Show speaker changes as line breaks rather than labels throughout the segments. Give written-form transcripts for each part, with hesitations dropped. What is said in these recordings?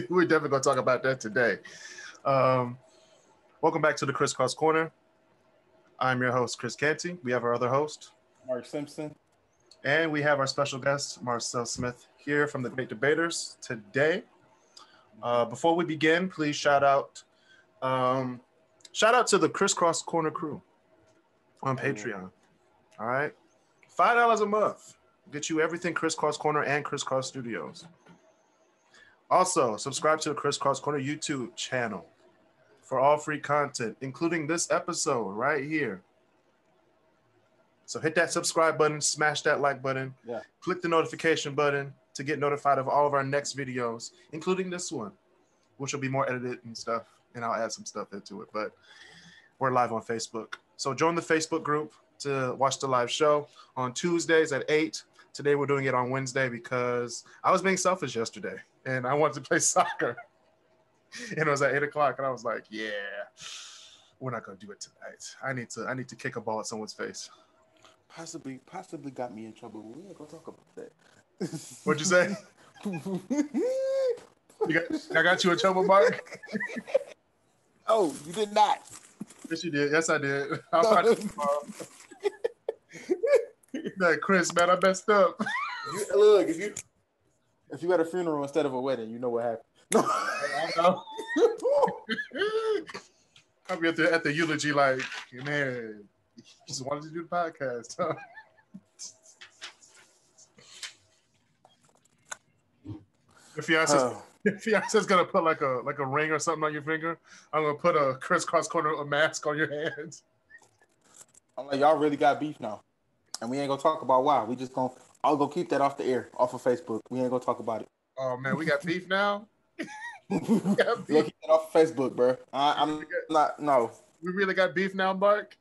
We're definitely going to talk about that today. Welcome back to the KrisCross Corner. I'm your host, Chris Canty. We have our other host,
Mark Simpson.
And we have our special guest, Marcel Smith, here from the Great Debaters today. Before we begin, please shout out to the KrisCross Corner crew on Patreon. All right, $5 a month get you everything KrisCross Corner and KrisCross Studios. Also, subscribe to the KrisCross Corner YouTube channel for all free content, including this episode right here. So hit that subscribe button, smash that like button, click the notification button to get notified of all of our next videos, including this one, which will be more edited and stuff, and I'll add some stuff into it, but we're live on Facebook. So join the Facebook group to watch the live show on Tuesdays at 8. Today we're doing it on Wednesday because I was being selfish yesterday, and I wanted to play soccer. And it was at 8 o'clock, and I was like, yeah, we're not going to do it tonight. I need to kick a ball at someone's face.
Possibly got me in trouble. We ain't gonna talk about that.
What'd you say? I got you in trouble, Mark?
Oh, you did not.
Yes, you did. Yes, I did. I'll find it tomorrow. Like, Chris, man, I messed up.
Look, if you had a funeral instead of a wedding, you know what happened. No.
I know. I'll be at the eulogy like, man, you just wanted to do the podcast, huh? Your fiance's gonna put like a ring or something on your finger. I'm gonna put a KrisCross Corner a mask on your hands.
I'm like, y'all really got beef now, and we ain't gonna talk about why. I'll go keep that off the air, off of Facebook. We ain't gonna talk about it.
Oh man, we got beef now.
We'll keep that off of Facebook, bro. I'm not. No,
we really got beef now, Mark.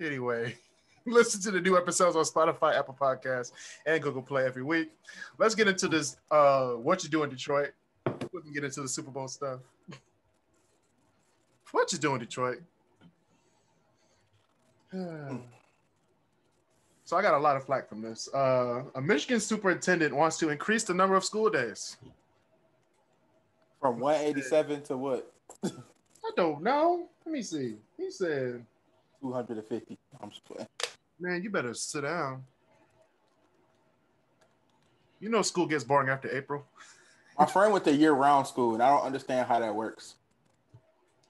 Anyway, listen to the new episodes on Spotify, Apple Podcasts, and Google Play every week. Let's get into this. What you doing, Detroit? We can get into the Super Bowl stuff. What you doing, Detroit? So I got a lot of flack from this. A Michigan superintendent wants to increase the number of school days.
From 187 to what?
I don't know. Let me see. He said
250. I'm just playing.
Man, you better sit down. You know school gets boring after April.
My friend went to year-round school, and I don't understand how that works.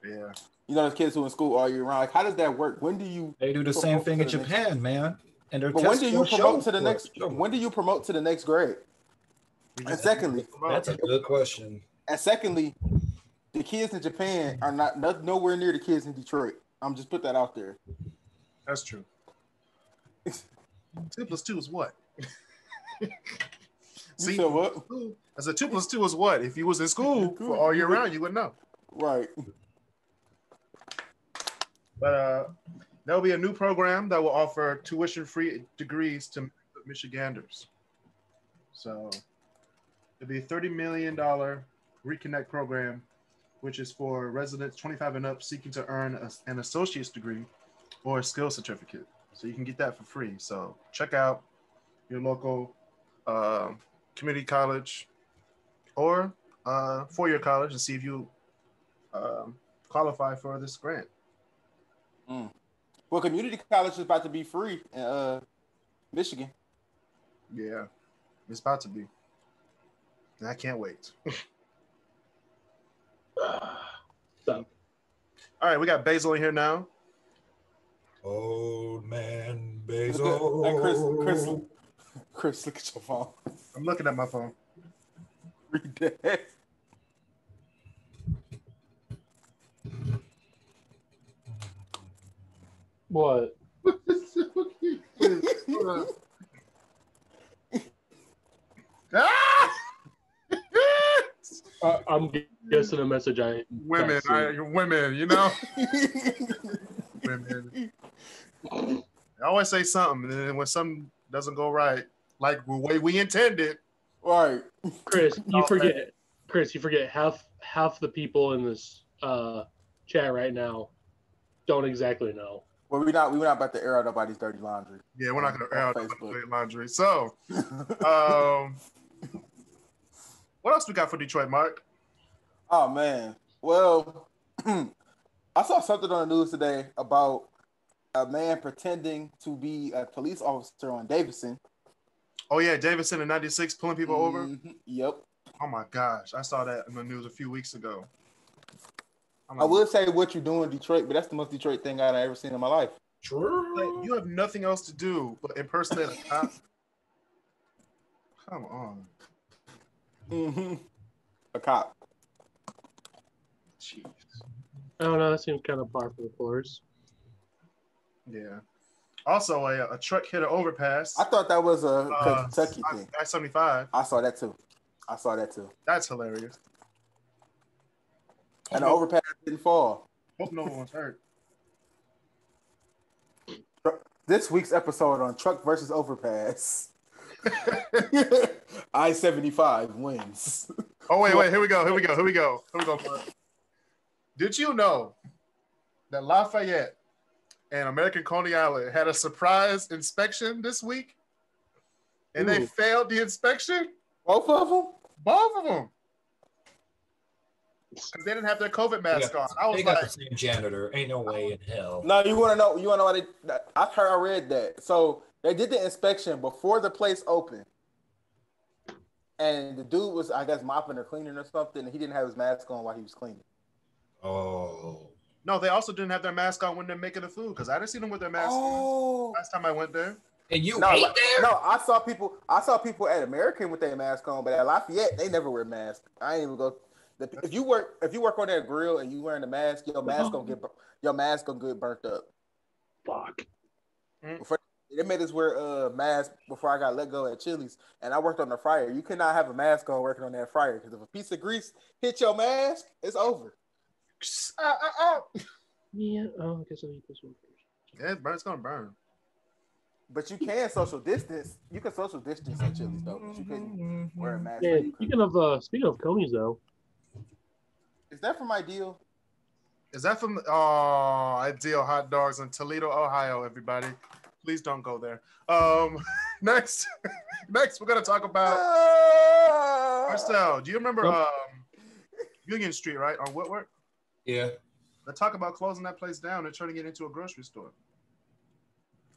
Yeah.
You know, there's kids who are in school all year round. Like, how does that work? When do you?
They do the same thing in Japan, man. And
but when do you promote to the next? When do you promote to the next grade? And secondly,
that's a good question.
And secondly, the kids in Japan are not nowhere near the kids in Detroit. I'm just put that out there.
That's true. 2 + 2 is what?
See, you said what?
I said 2 + 2 is what? If you was in school for all year round, you wouldn't know.
Right.
But there'll be a new program that will offer tuition-free degrees to Michiganders. So it'll be a $30 million Reconnect program, which is for residents 25 and up seeking to earn an associate's degree or a skill certificate. So you can get that for free. So check out your local community college or four-year college and see if you qualify for this grant.
Well, community college is about to be free in Michigan.
Yeah, it's about to be. And I can't wait. All right, we got Basil in here now.
Old man Basil.
Hey, Chris, look at your phone.
I'm looking at my phone.
Read that.
What? I'm guessing a message I ain't
women, you know? Women. I always say something, and then when something doesn't go right, like the way we intended.
Right.
Chris, you forget half the people in this chat right now don't exactly know.
Well, we're not about to air out nobody's dirty laundry.
Yeah, we're not going to air out nobody's dirty laundry. So, What else we got for Detroit, Mark?
Oh man. Well, I saw something on the news today about a man pretending to be a police officer on Davidson.
Oh yeah, Davidson in '96 pulling people over.
Yep.
Oh my gosh, I saw that in the news a few weeks ago.
I would say what you do in Detroit, but that's the most Detroit thing I've ever seen in my life.
True.
You have nothing else to do but impersonate a cop. Come on.
A cop.
Jeez.
I don't know. That seems kind of par for the course.
Yeah. Also, a truck hit an overpass.
I thought that was a Kentucky thing.
I-75.
I saw that too.
That's hilarious.
And the overpass didn't fall.
Hope no one's hurt.
This week's episode on Truck versus Overpass. I-75 wins.
Oh, wait. Here we go. Did you know that Lafayette and American Coney Island had a surprise inspection this week? And they failed the inspection?
Both of them?
Both of them. Because they didn't have their COVID mask on. I was
they got
like,
the same janitor. Ain't no way in hell.
No, you want to know why I read that. So they did the inspection before the place opened. And the dude was, I guess, mopping or cleaning or something. And he didn't have his mask on while he was cleaning.
Oh.
no, they also didn't have their mask on when they're making the food because I didn't see them with their mask on last time I went there.
And you ate there?
No, I saw people at American with their mask on, but at Lafayette they never wear masks. I ain't even go. If you work on that grill and you wearing a mask, your mask gonna get burnt up.
Fuck.
They made us wear masks before I got let go at Chili's, and I worked on the fryer. You cannot have a mask on working on that fryer because if a piece of grease hit your mask, it's over.
Yeah. Oh, I guess I'll eat this one first.
Yeah, it's gonna burn.
But you can social distance. You can social distance at Chili's though. But you couldn't wear a mask.
Yeah. Speaking of Coney's though.
Is that from Ideal?
Is that from Ideal Hot Dogs in Toledo, Ohio? Everybody, please don't go there. Next, we're gonna talk about Marcel. Do you remember Union Street, right, on Whitworth?
Yeah.
Let's talk about closing that place down and turning it into a grocery store.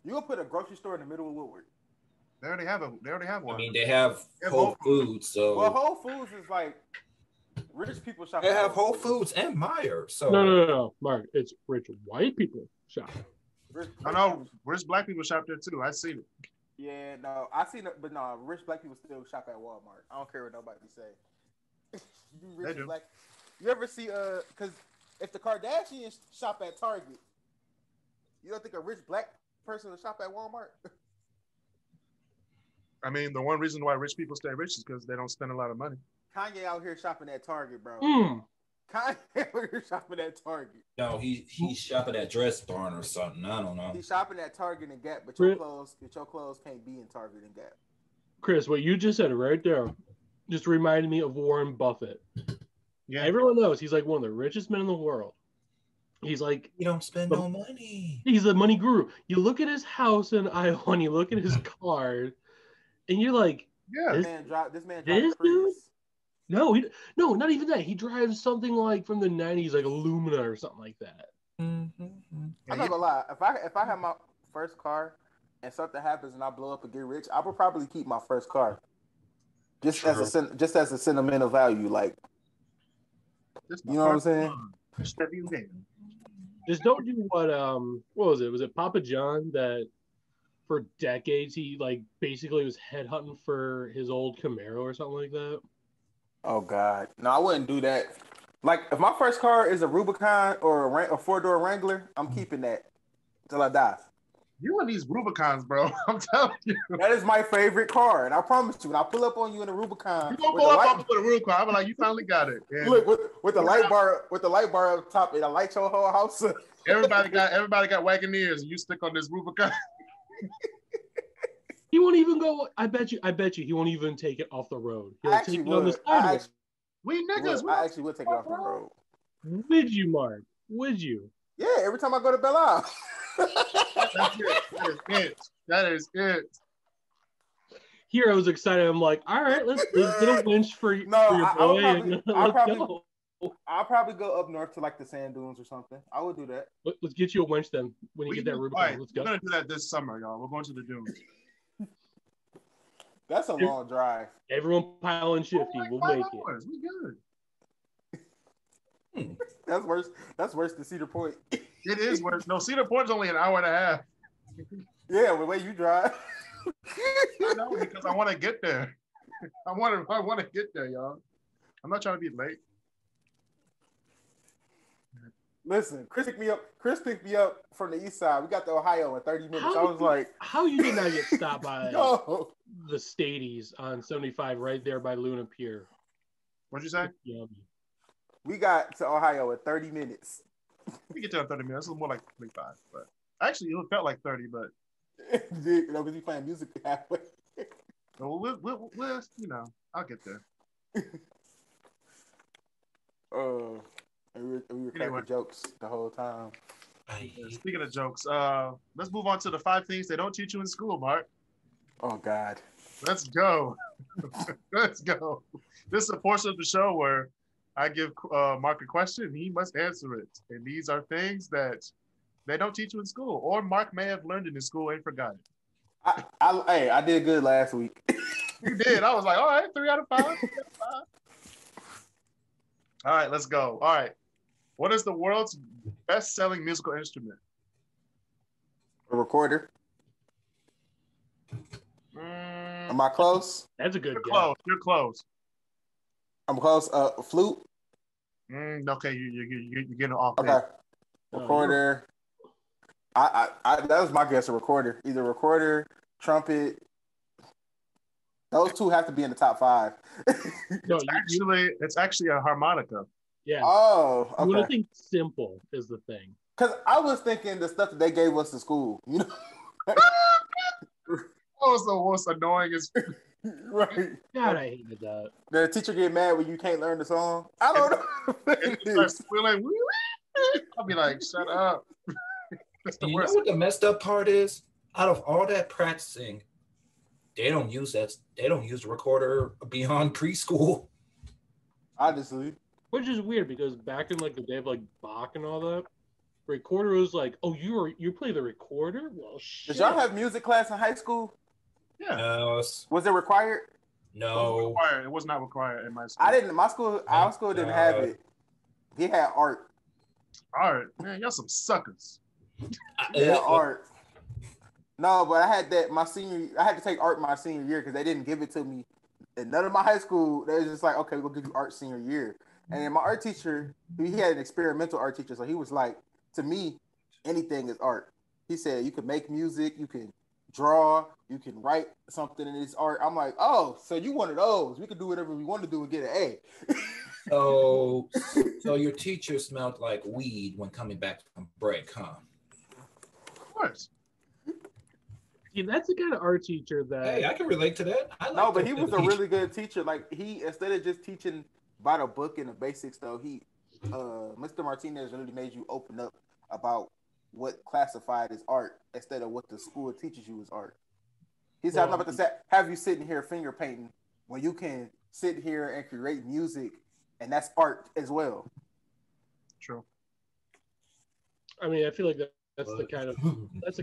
You gonna put a grocery store in the middle of Woodward?
They already have one.
I mean, they have Whole Foods, so.
Well, Whole Foods is like rich people shop.
They have Whole Foods and Meijer. So
No, Mark. It's rich white people shop.
I know rich black people shop there too. I seen it.
Yeah, no, I seen it, but no, rich black people still shop at Walmart. I don't care what nobody say. You rich
They do.
black. You ever see because if the Kardashians shop at Target, you don't think a rich black person will shop at Walmart?
I mean, the one reason why rich people stay rich is because they don't spend a lot of money.
Kanye out here shopping at Target, bro. Kanye out here shopping at Target.
no, he's shopping at Dress Barn or something. I don't know.
He's shopping at Target and Gap, but your clothes can't be in Target and Gap.
Chris, what you just said right there just reminded me of Warren Buffett.
Yeah,
Everyone knows he's like one of the richest men in the world. He's like,
You don't spend no money.
he's a money guru. You look at his house in Iowa and you look at his car and you're like,
yeah.
This man drives a
this
Prius.
no, not even that. He drives something like from the 90s, like a Lumina or something like that.
Mm-hmm.
I'm not gonna lie. If I have my first car and something happens and I blow up and get rich, I would probably keep my first car. Just as a sentimental value, like, you know what I'm saying?
Just don't do what was it? Was it Papa John that for decades he like basically was headhunting for his old Camaro or something like that?
Oh God, no, I wouldn't do that. Like, if my first car is a Rubicon or a four-door Wrangler, I'm keeping that till I die.
You and these Rubicons, bro. I'm telling you.
That is my favorite car, and I promise you, when I pull up on you in a Rubicon,
You gonna pull up on me with a Rubicon? I'm like, you finally got it. And
look with the light bar up top, and I light your whole house up.
everybody got Wagoneers, and you stick on this Rubicon.
He won't even go. I bet you he won't even take it off the road. He'll take it on the sidewalk.
We niggas.
I actually would take it off the road.
Would you, Mark? Would you?
Yeah, every time I go to Belle Isle.
That's it. That is it.
Here I was excited. I'm like, all right, let's get a winch for your boy.
I'll probably go up north to like the sand dunes or something. I would do that.
Let's get you a winch then when you get that Rubicon.
Right.
Let's go.
We're gonna do that this summer, y'all. We're going to the dunes.
That's a long drive.
Everyone pile in Shifty. We'll make it.
We good.
That's worse. That's worse than Cedar Point.
It is worse. No, Cedar Point's only an hour and a half.
Yeah, the way you drive.
I know, because I want to get there. I want to get there, y'all. I'm not trying to be late.
Listen, Chris picked me up from the east side. We got to Ohio in 30 minutes. I was like,
how you did not get stopped by the Stadies on 75 right there by Luna Pier?
What'd you say?
We got to Ohio in 30 minutes.
We get there in 30 minutes. It's more like 25, but actually it felt like 30, but
because we playing music halfway.
We'll I'll get there.
We were cracking jokes the whole time.
Speaking of jokes, let's move on to the 5 things they don't teach you in school, Mark.
Oh God.
Let's go. Let's go. This is a portion of the show where I give Mark a question and he must answer it. And these are things that they don't teach you in school, or Mark may have learned it in school and forgotten.
I did good last week.
You did. I was like, all right, 3 out of 5. All right, let's go. All right. What is the world's best-selling musical instrument?
A recorder. Am I close?
That's a good
You're
guess.
close. You're close.
I'm close. Flute.
Okay, you're getting off.
Okay. Recorder. I that was my guess. A recorder. Either recorder, trumpet. Those two have to be in the top 5.
It's actually a harmonica.
Yeah.
Oh, okay.
You want to think simple is the thing.
Because I was thinking the stuff that they gave us to school, you know.
That was the most annoyingest.
Right.
God, I hated that.
The teacher get mad when you can't learn the song. I don't know.
I'll be like, shut up. That's the
You
worst.
know what the messed up part is? Out of all that practicing, they don't use the recorder beyond preschool.
Honestly.
Which is weird because back in like the day of like Bach and all that, recorder was like, oh, you play the recorder? Well, shit.
Did y'all have music class in high school?
Yeah.
No.
Was it required?
No.
It was not required in my school.
I didn't. Our school didn't have it. He had art.
Art, man, y'all some suckers.
Yeah, art. No, but I had that I had to take art my senior year because they didn't give it to me. And none of my high school, they was just like, okay, we'll give you art senior year. And then my art teacher, he had an experimental art teacher, so he was like, to me, anything is art. He said you can make music, you can draw, you can write something in this art. I'm like, oh, so you one of those. We can do whatever we want to do and get an A.
So your teacher smelled like weed when coming back from break, huh?
Of course.
See, that's the kind of art teacher that.
Hey, I can relate to that.
No, but he was a really good teacher. Like he, instead of just teaching by the book and the basics, though, Mr. Martinez really made you open up about what classified as art instead of what the school teaches you as art. He said, I'm not about to say, have you sitting here finger painting when you can sit here and create music, and that's art as well.
True.
I mean, I feel like that's the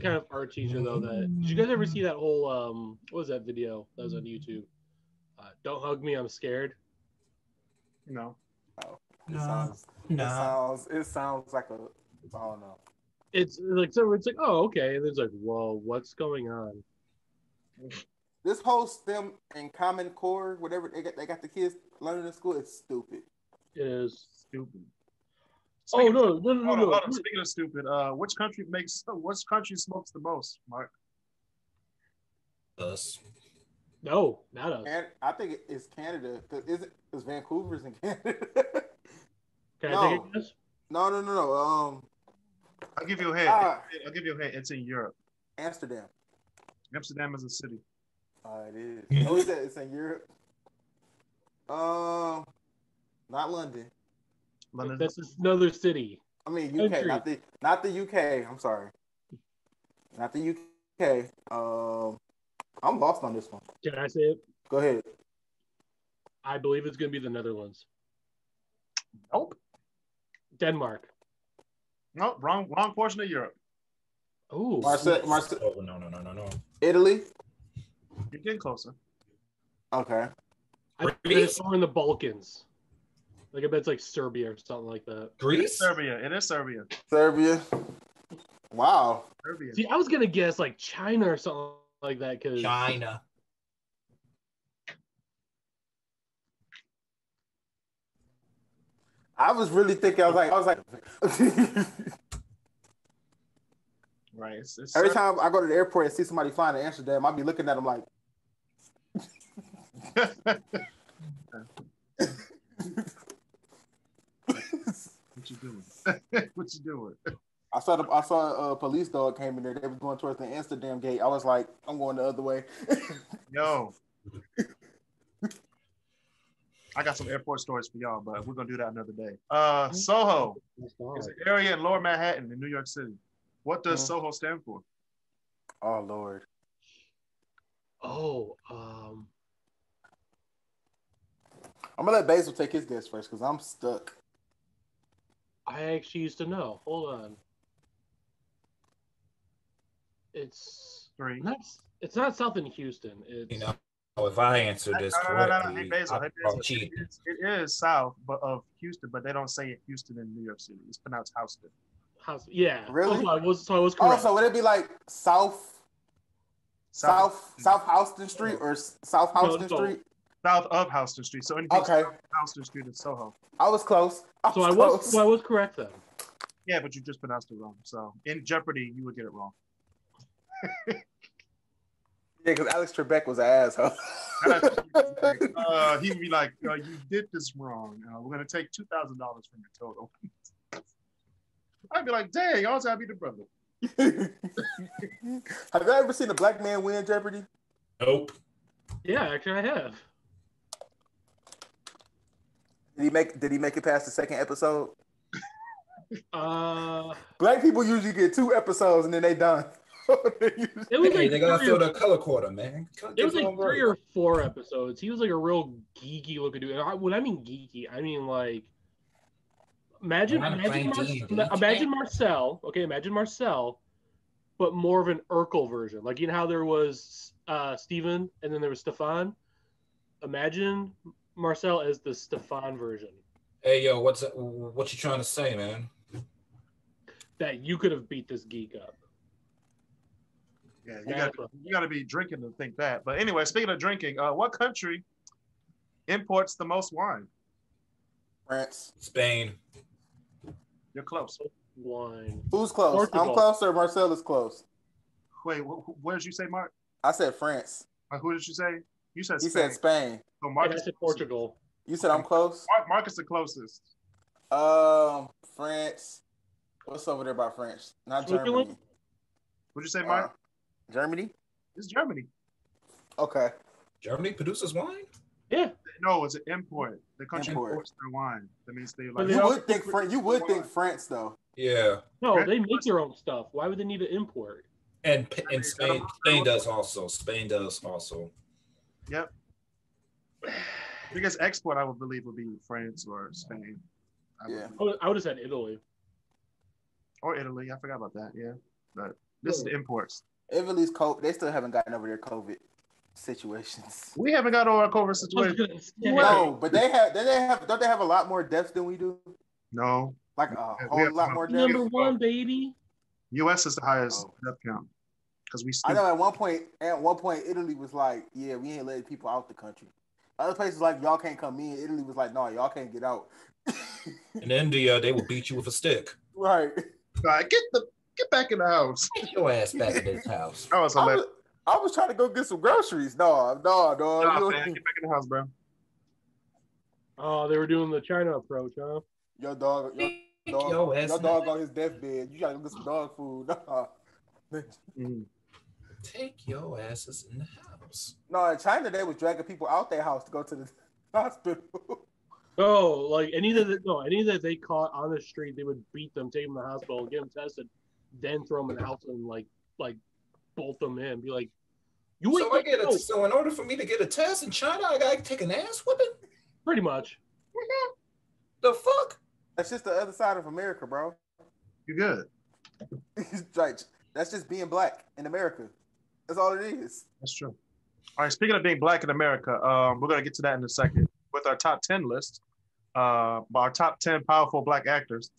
kind of art teacher though. Did you guys ever see that whole what was that video that was on YouTube? Don't hug me, I'm scared.
No.
Oh,
No.
It sounds like I don't know.
It's like oh okay, and it's like, whoa, what's going on?
This whole STEM and Common Core, whatever they got the kids learning in school, it's stupid.
It is
Stupid.
No.
Hold on. Speaking of stupid, which country smokes the most, Mark?
Us.
No, not us.
And I think it's Canada because Vancouver's in Canada.
Can I take a guess?
No.
I'll give you a hint. It's in Europe.
Amsterdam.
Amsterdam is a city.
It is. Oh, it's in Europe. Not London.
London.
That's another city.
I mean UK, not the UK. I'm sorry. Not the UK. I'm I'm lost on this one.
Can I say it?
Go ahead.
I believe it's going to be the Netherlands.
Nope.
Denmark.
Nope. Wrong portion of Europe.
Oh.
Marcel.
Oh, no.
Italy.
You're getting closer.
Okay.
I bet it's somewhere in the Balkans. Like I bet it's like Serbia or something like that.
Greece?
Serbia. It is Serbia.
Serbia. Wow.
Serbia.
See, I was gonna guess like China or something like that because
China.
I was really thinking. I was like.
Right. It's
Every
Serbia.
time I go to the airport and see somebody flying to Amsterdam, I'll be looking at them like.
What you doing? What you doing?
I saw a police dog came in there. They was going towards the Amsterdam gate. I was like, I'm going the other way.
Yo. I got some airport stories for y'all, but we're gonna do that another day. Soho is an area in Lower Manhattan in New York City. What does Soho stand for?
Oh Lord.
Oh,
I'm gonna let Basil take his guess first because I'm stuck.
I actually used to know. Hold on. It's
3.
not. It's not south in Houston. It's
You know, if I answer this
No.
correctly,
Hey, Basil.
I'll cheat.
It is south of Houston, but they don't say it Houston in New York City. It's pronounced Houston.
house. Yeah.
Really?
So I was
Oh,
correct.
so would it be like South Houston Street or South Houston
No.
Street?
South of Houston Street. So anything
Okay.
south of Houston Street is Soho.
I was close.
I was correct then.
Yeah, but you just pronounced it wrong. So in Jeopardy, you would get it wrong.
Yeah, because Alex Trebek was an asshole.
He'd be like, "You did this wrong. We're gonna take $2,000 from your total." I'd be like, "Dang, y'all gotta be the brother."
Have you ever seen a black man win Jeopardy?
Nope.
Yeah, actually, I have.
Did he make it past the second episode?
It
Black people usually get 2 episodes and then they done.
was
Hey,
like
they gotta fill the color quota, man.
it was like 3 or 4 episodes. He was like a real geeky looking dude. And when I mean geeky, I mean like imagine Marcel. Okay, imagine Marcel, but more of an Urkel version. Like you know how there was Steven and then there was Stefan. Imagine Marcel as the Stefan version.
Hey, yo, what you trying to say, man?
That you could have beat this geek up.
Yeah, you got to be drinking to think that. But anyway, speaking of drinking, what country imports the most wine?
France.
Spain.
You're close.
Wine.
Who's close?
Portugal.
I'm close or Marcel is close?
Wait, what did you say, Mark?
I said France.
Who did you say? You said
He
Spain.
said Spain.
So
And
Mark
I
is
said Portugal.
You said I'm close?
Mark is the closest.
France. What's over there by France? Not
Switzerland?
Germany.
What'd you say, Mark?
Germany?
It's Germany.
Okay.
Germany produces wine?
Yeah.
No, it's an import. The country
Import.
imports their wine. That means they
But
like.
they
You
also-
would think France though.
Yeah.
No, they make their own stuff. Why would they need to import?
And Spain does also. Spain does also.
Yep. Biggest export, I would believe, would be France or Spain.
Yeah.
I would have said Italy.
Or Italy. I forgot about that. Yeah. But this is the imports.
Italy's COVID. They still haven't gotten over their COVID situations.
We haven't got over our COVID situation.
No, but they have. Don't they have a lot more deaths than we do?
No.
Like a whole lot more deaths.
Number 1, baby.
U.S. is the highest death count because we.
I know at one point, Italy was like, "Yeah, we ain't letting people out the country." Other places like y'all can't come in. Italy was like, "No, y'all can't get out."
In India, they will beat you with a stick.
Right.
Right, get back in the house.
Get your ass back in this house.
That was hilarious.
I was trying to go get some groceries. No,
Nah, man, get back in the house, bro.
Oh, they were doing the China approach, huh?
Your dog on his deathbed. You gotta go get some dog food. Nah.
Take your asses in the house.
No, in China they was dragging people out their house to go to the hospital.
Oh, like any that they caught on the street, they would beat them, take them to the hospital, get them tested, then throw them in the house and like bolt them in, be like, You
So so in order for me to get a test in China, I gotta take an ass whipping?
pretty much.
The fuck?
That's just the other side of America, bro.
You good?
Like, that's just being black in America. That's all it is.
That's true. All right, speaking of being black in America, we're going to get to that in a second. With our top 10 list, our top 10 powerful black actors.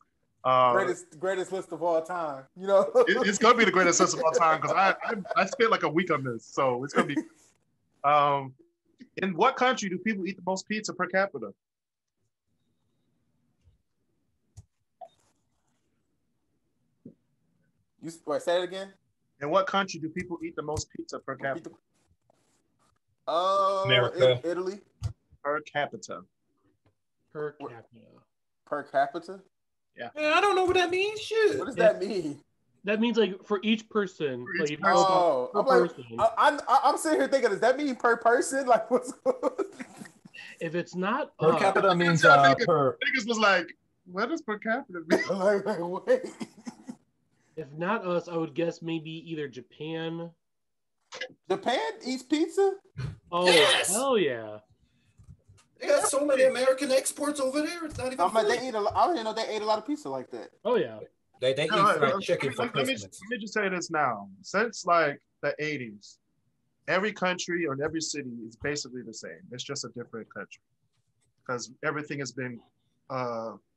Greatest list of all time. You know?
It's going to be the greatest list of all time because I spent like a week on this. So it's going to be. In what country do people eat the most pizza per capita?
Say it again?
In what country do people eat the most pizza per capita?
America.
Italy.
Per capita.
Per capita.
Per capita?
Yeah.
Man, I don't know what that means. Shit.
What does that mean?
That means like for each person. Like if you
I'm sitting here thinking, does that mean per person? Like what's
if it's not
per capita means per.
Niggas was like, what does per capita mean?
like, wait.
If not us, I would guess maybe either Japan.
Japan eats pizza?
Oh,
yes!
Hell yeah.
They got so many American exports over there. It's not even
I didn't know they ate a lot of pizza like that.
Oh, yeah.
They eat fried chicken for Christmas.
Let me just say this now. Since like the 80s, every country or every city is basically the same. It's just a different country. Because everything has been,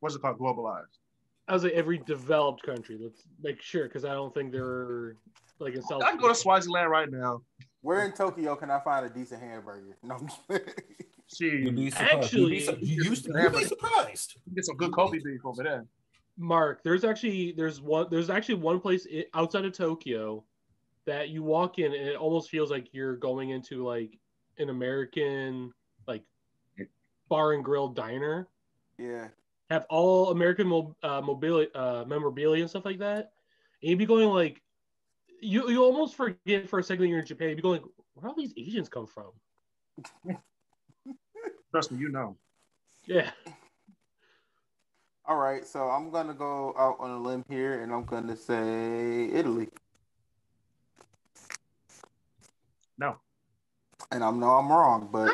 what's it called, globalized.
I was like every developed country. Let's make sure, because I don't think they're like in South.
I can go to Swaziland right now.
Where in Tokyo can I find a decent hamburger? No,
You'd be surprised. You'd be surprised.
You get some good Kobe beef over there.
Mark, there's actually one place outside of Tokyo that you walk in and it almost feels like you're going into like an American like bar and grill diner.
Yeah.
Have all American memorabilia and stuff like that. And you'd be going like, you almost forget for a second that you're in Japan. You'd be going, where all these Asians come from?
Trust me, you know.
Yeah.
All right, so I'm gonna go out on a limb here, and I'm gonna say Italy.
No.
And I know I'm wrong, but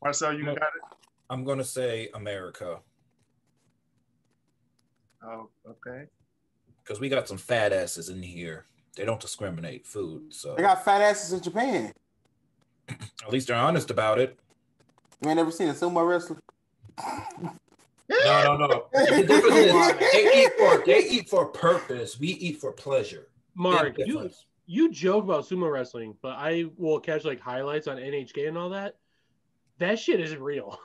Marcel, you got it.
I'm gonna say America.
Oh, okay.
Because we got some fat asses in here. They don't discriminate food, so
they got fat asses in Japan.
At least they're honest about it.
You ain't never seen a sumo wrestler?
No. The difference is they eat for purpose. We eat for pleasure.
Mark, you joke about sumo wrestling, but I will catch like highlights on NHK and all that. That shit isn't real.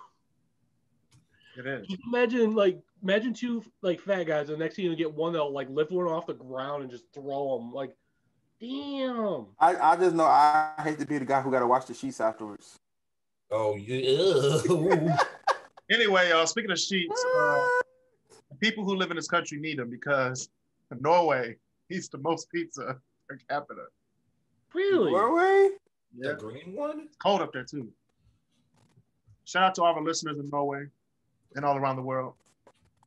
It is.
Just imagine two like fat guys, and the next thing you get one that'll like lift one off the ground and just throw them. Like, damn.
I just know I hate to be the guy who got to wash the sheets afterwards.
Oh yeah.
Anyway, speaking of sheets, people who live in this country need them because Norway eats the most pizza per capita.
Really?
Norway?
Yeah. The green one?
It's cold up there too. Shout out to all our listeners in Norway and all around the world.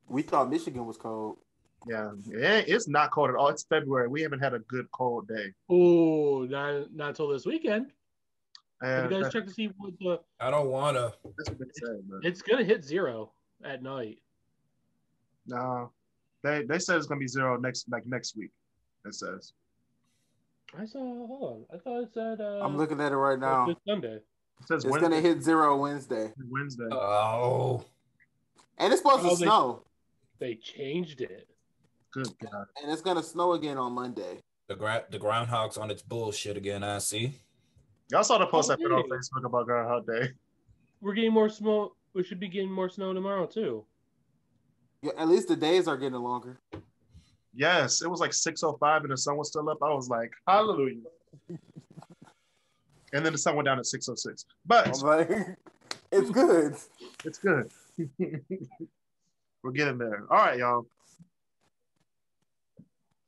We thought Michigan was cold.
Yeah, it's not cold at all. It's February. We haven't had a good cold day.
Oh, not until this weekend.
And
you guys check to see what the...
I don't want to.
That's what they say, man.
It's going to hit 0 at night.
No. They said it's going to be 0 next week, it says.
Hold on. I thought it said...
I'm looking at it right now.
This Sunday.
It says
it's going to hit 0 Wednesday.
Wednesday.
Oh.
And it's supposed to snow.
They changed it.
Good God.
And it's going to snow again on Monday.
The groundhog's on its bullshit again, I see.
Y'all saw the post I put on Facebook about Groundhog Day.
We're getting more snow. We should be getting more snow tomorrow, too.
Yeah, at least the days are getting longer.
Yes, it was like 6:05 and the sun was still up. I was like, hallelujah. And then the sun went down at 6:06. But
it's good.
It's good. We're getting there. All right, y'all.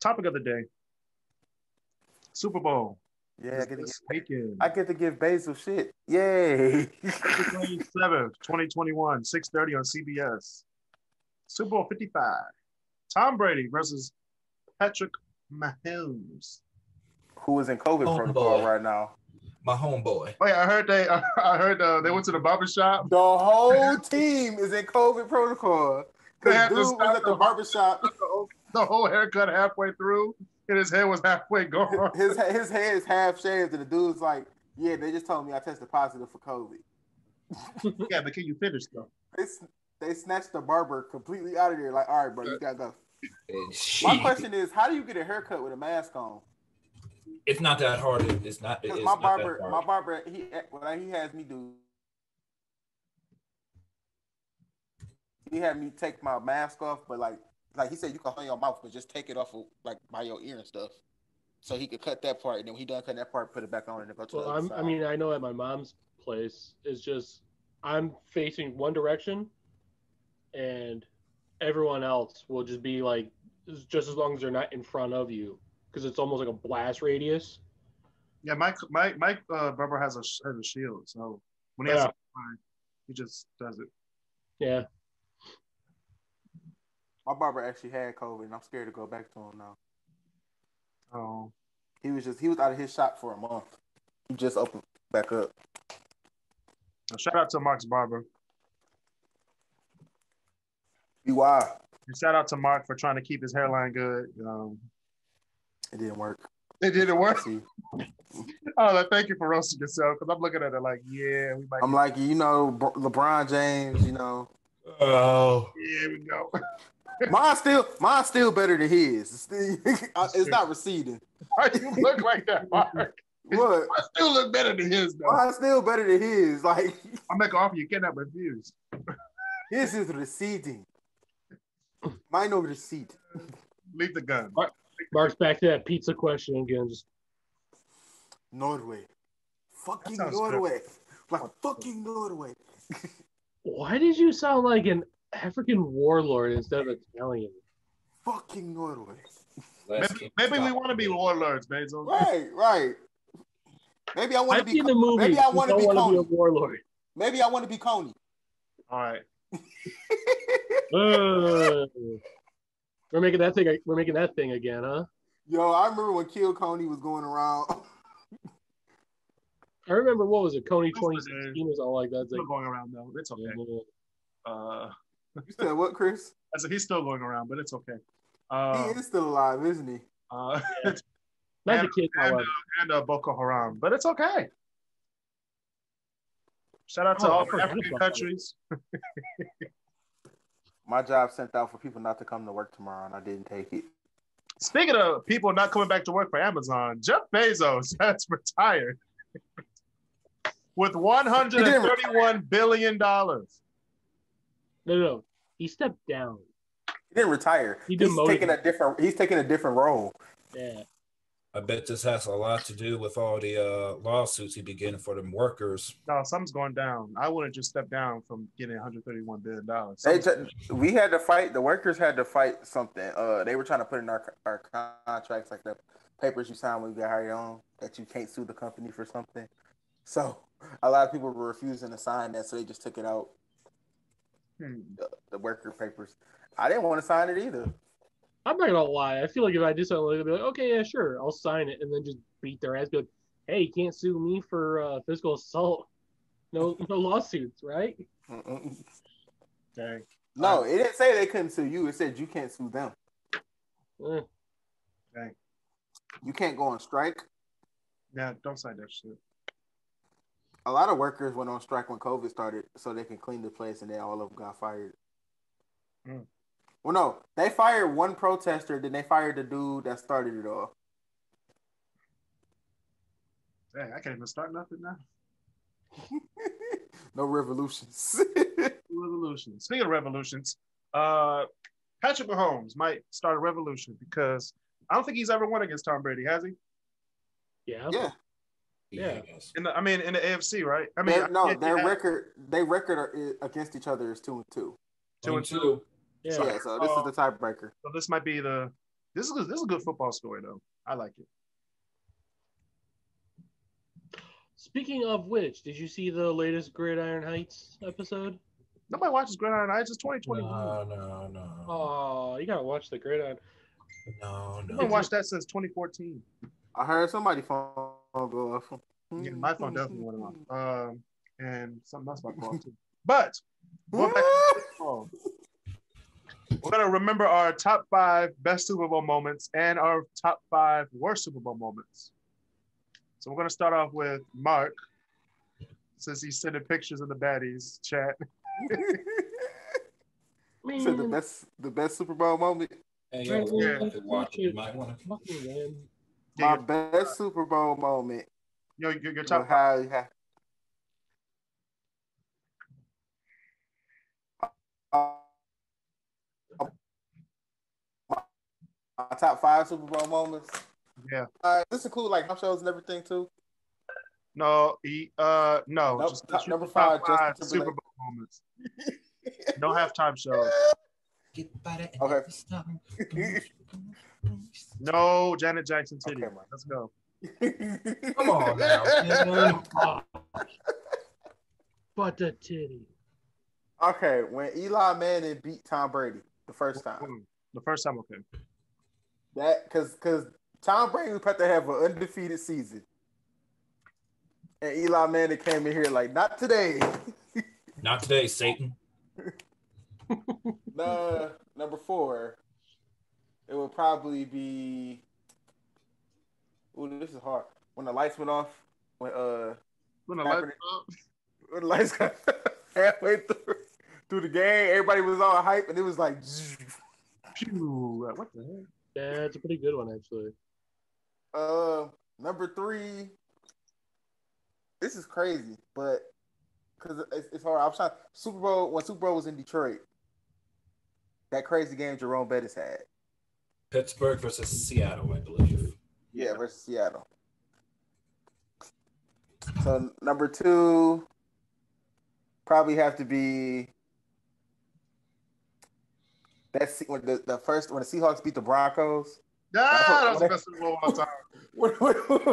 Topic of the day. Super Bowl.
Yeah, I get to give Basil shit. Yay.
27th, 2021, 6:30 on CBS. Super Bowl 55. Tom Brady versus Patrick Mahomes.
who is in COVID protocol right now.
My homeboy.
Oh yeah, I heard they went to the barbershop.
The whole team is in COVID protocol.
They
Because
had to
dude
stop
was at the barbershop.
The whole haircut halfway through, and his hair was halfway gone.
His head is half shaved, and the dude's like, "Yeah, they just told me I tested positive for COVID."
Yeah, but can you finish though?
They snatched the barber completely out of there. Like, all right, bro, you gotta go. My question is, how do you get a haircut with a mask on?
It's not that hard. It's not.
My barber, he has me do. He had me take my mask off, but like he said, you can hold your mouth, but just take it off of, like by your ear and stuff. So he could cut that part, and then when he done cutting that part, put it back on and go to the other side.
I mean, I know at my mom's place, it's just I'm facing one direction, and everyone else will just be like, just as long as they're not in front of you, because it's almost like a blast radius.
Yeah, my barber has a shield, so when he has time, he just does it.
Yeah.
My barber actually had COVID, and I'm scared to go back to him now.
Oh.
He was out of his shop for a month. He just opened back up.
Shout out to Mark's barber.
BY.
And shout out to Mark for trying to keep his hairline good.
It didn't work.
It didn't work. Oh, thank you for roasting yourself, because I'm looking at it like, yeah, we might.
I'm like, LeBron James,
Oh.
Here we go.
Mine's still better than his. It's not receding.
Why you look like that, Mark?
What?
I still look better than his, though.
Mine's still better than his. Like,
I'll make an offer you cannot refuse.
His is receding. Mine no recede.
Leave the gun.
Mark's back to that pizza question again. Just
Norway. Fucking Norway. Like fucking Norway.
Why did you sound like an African warlord instead of Italian?
Fucking Norway.
Maybe we want to be warlords, Bezos.
Right. Maybe I want to be
in the movie.
Maybe I want to be Coney.
Be a warlord.
Maybe I want to be Coney.
All right.
We're making that thing. We're making that thing again, huh?
Yo, I remember when Kill Coney was going around.
I remember, what was it, Coney 2016 or something like that. It's
still going around though. It's okay.
You said what, Chris?
I said he's still going around, but it's okay.
He is still alive, isn't he?
Not the kid,
and Boko Haram, but it's okay. Shout out to all the African countries.
My job sent out for people not to come to work tomorrow, and I didn't take it.
Speaking of people not coming back to work for Amazon, Jeff Bezos has retired with $131 billion.
No. He stepped down.
He didn't retire. He's taking a different role.
Yeah.
I bet this has a lot to do with all the lawsuits he be getting for them workers.
No, something's going down. I wouldn't just step down from getting $131 billion.
We had to fight. The workers had to fight something. They were trying to put in our contracts, like the papers you sign when you get hired on, that you can't sue the company for something. So a lot of people were refusing to sign that, so they just took it out. The worker papers. I didn't want to sign it either.
I'm not gonna lie. I feel like if I did something, they'd be like, "Okay, yeah, sure, I'll sign it," and then just beat their ass. Be like, "Hey, you can't sue me for physical assault. No lawsuits, right?"
Dang.
No, it didn't say they couldn't sue you. It said you can't sue them.
Dang.
You can't go on strike.
Yeah, don't sign that shit.
A lot of workers went on strike when COVID started, so they can clean the place, and then all of them got fired. Well, no, they fired one protester, then they fired the dude that started it all.
Dang, I can't even start nothing now.
No revolutions.
Revolutions. Speaking of revolutions, Patrick Mahomes might start a revolution because I don't think he's ever won against Tom Brady, has he?
Yeah.
Yeah.
In the AFC, right? I mean,
their record against each other is 2-2.
2-2.
Yeah.
So this is the tiebreaker.
So this might be this is a good football story though. I like it.
Speaking of which, did you see the latest Gridiron Heights episode?
Nobody watches Gridiron Heights. It's 2021.
No.
Oh, you gotta watch the Gridiron.
No.
I haven't watched that since 2014.
I heard somebody phone go off.
Yeah, my phone definitely went off. And something else about phone too. But going back to the football, we're gonna remember our top 5 best Super Bowl moments and our top 5 worst Super Bowl moments. So we're gonna start off with Mark, since he's sending pictures of the baddies chat.
So the best Super Bowl moment.
Hey,
Right,
yo,
yeah.
I could watch it. You might want to.
fucking man.
My best Super Bowl moment.
Your
was
top 5.
how my top 5 Super Bowl moments.
Yeah.
This include like my shows and everything too.
No, no.
Nope.
Just
Number
top
5, Justin
5 Super
Timberlake.
Bowl moments. No halftime shows.
Okay.
No Janet Jackson titty.
Okay, man.
Let's go.
Come on now.
But the titty.
Okay, when Eli Manning beat Tom Brady the first time.
The first time, okay.
That because Tom Brady was about to have an undefeated season. And Eli Manning came in here like, not today.
Not today, Satan.
Number 4, it would probably be. Ooh, this is hard. When the lights went off, when the lights got halfway through the game, everybody was all hype, and it was like,
Phew, what the hell?
Yeah, it's a pretty good one actually.
Number 3. This is crazy, but because it's hard. I was trying Super Bowl when Super Bowl was in Detroit. That crazy game Jerome Bettis had.
Pittsburgh versus Seattle, I believe.
Yeah, versus Seattle. So number 2 probably have to be when the Seahawks beat the Broncos.
That was the best Super Bowl of all time.
When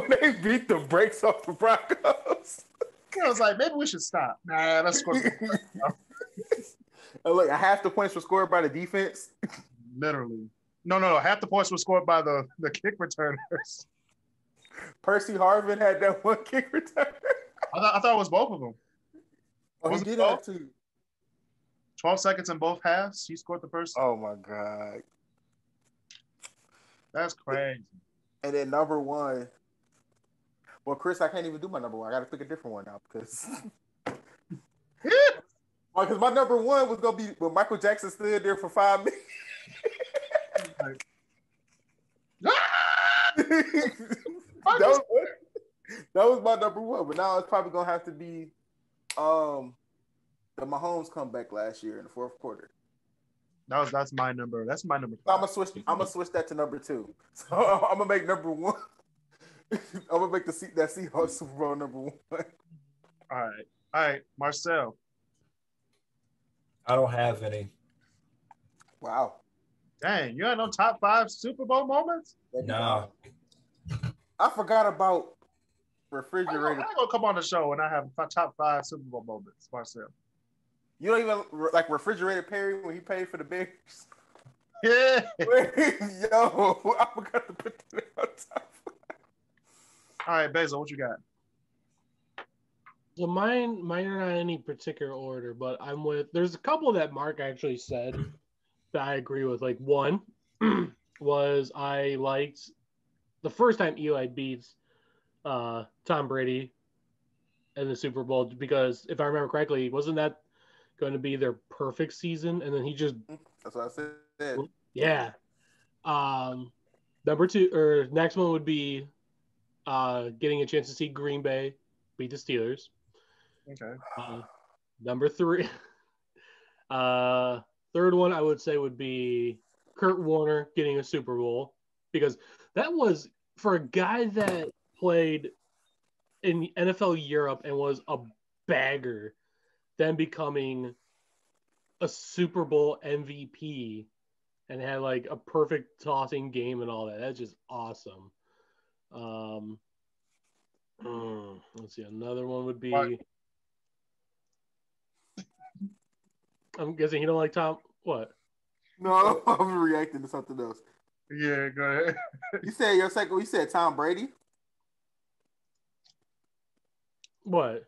they beat the brakes off the Broncos.
I was like, maybe we should stop. Nah, let's score.
Look, half the points were scored by the defense.
Literally. No. Half the points were scored by the kick returners.
Percy Harvin had that one kick return.
I thought it was both of them.
Oh, he did that too.
12 seconds in both halves. He scored the first.
Oh my God.
That's crazy.
And then number 1. Well, Chris, I can't even do my number 1. I got to pick a different one now because my number 1 was gonna be when Michael Jackson stood there for 5 minutes. that was my number 1, but now it's probably gonna have to be the Mahomes comeback last year in the fourth quarter.
That's my number. That's my number
5.
five.
I'm gonna switch that to number 2. So I'm gonna make number 1. I'm gonna make that Seahawks Super Bowl number 1.
All right, Marcel.
I don't have any.
Wow.
Dang, you had no top 5 Super Bowl moments?
No.
I forgot about
I
refrigerator.
ain't gonna come on the show and I have top 5 Super Bowl moments, Marcel.
You don't even like refrigerator Perry when he paid for the Bears.
Yeah.
Yo, I forgot to put that on top.
All right, Basil, what you got?
So mine are not in any particular order, but there's a couple that Mark actually said that I agree with. Like one was I liked the first time Eli beats Tom Brady in the Super Bowl, because if I remember correctly, wasn't that going to be their perfect season? And then he just
That's what I said.
Yeah. Number 2 or next one would be getting a chance to see Green Bay beat the Steelers.
Okay.
Number 3. Third one I would say would be Kurt Warner getting a Super Bowl, because that was, for a guy that played in NFL Europe and was a bagger, then becoming a Super Bowl MVP and had like a perfect tossing game and all that. That's just awesome. Let's see. Another one would be.
What?
I'm guessing you don't like Tom. What?
No, I'm reacting to something else.
Yeah, go ahead.
You said your second. You said Tom Brady.
What?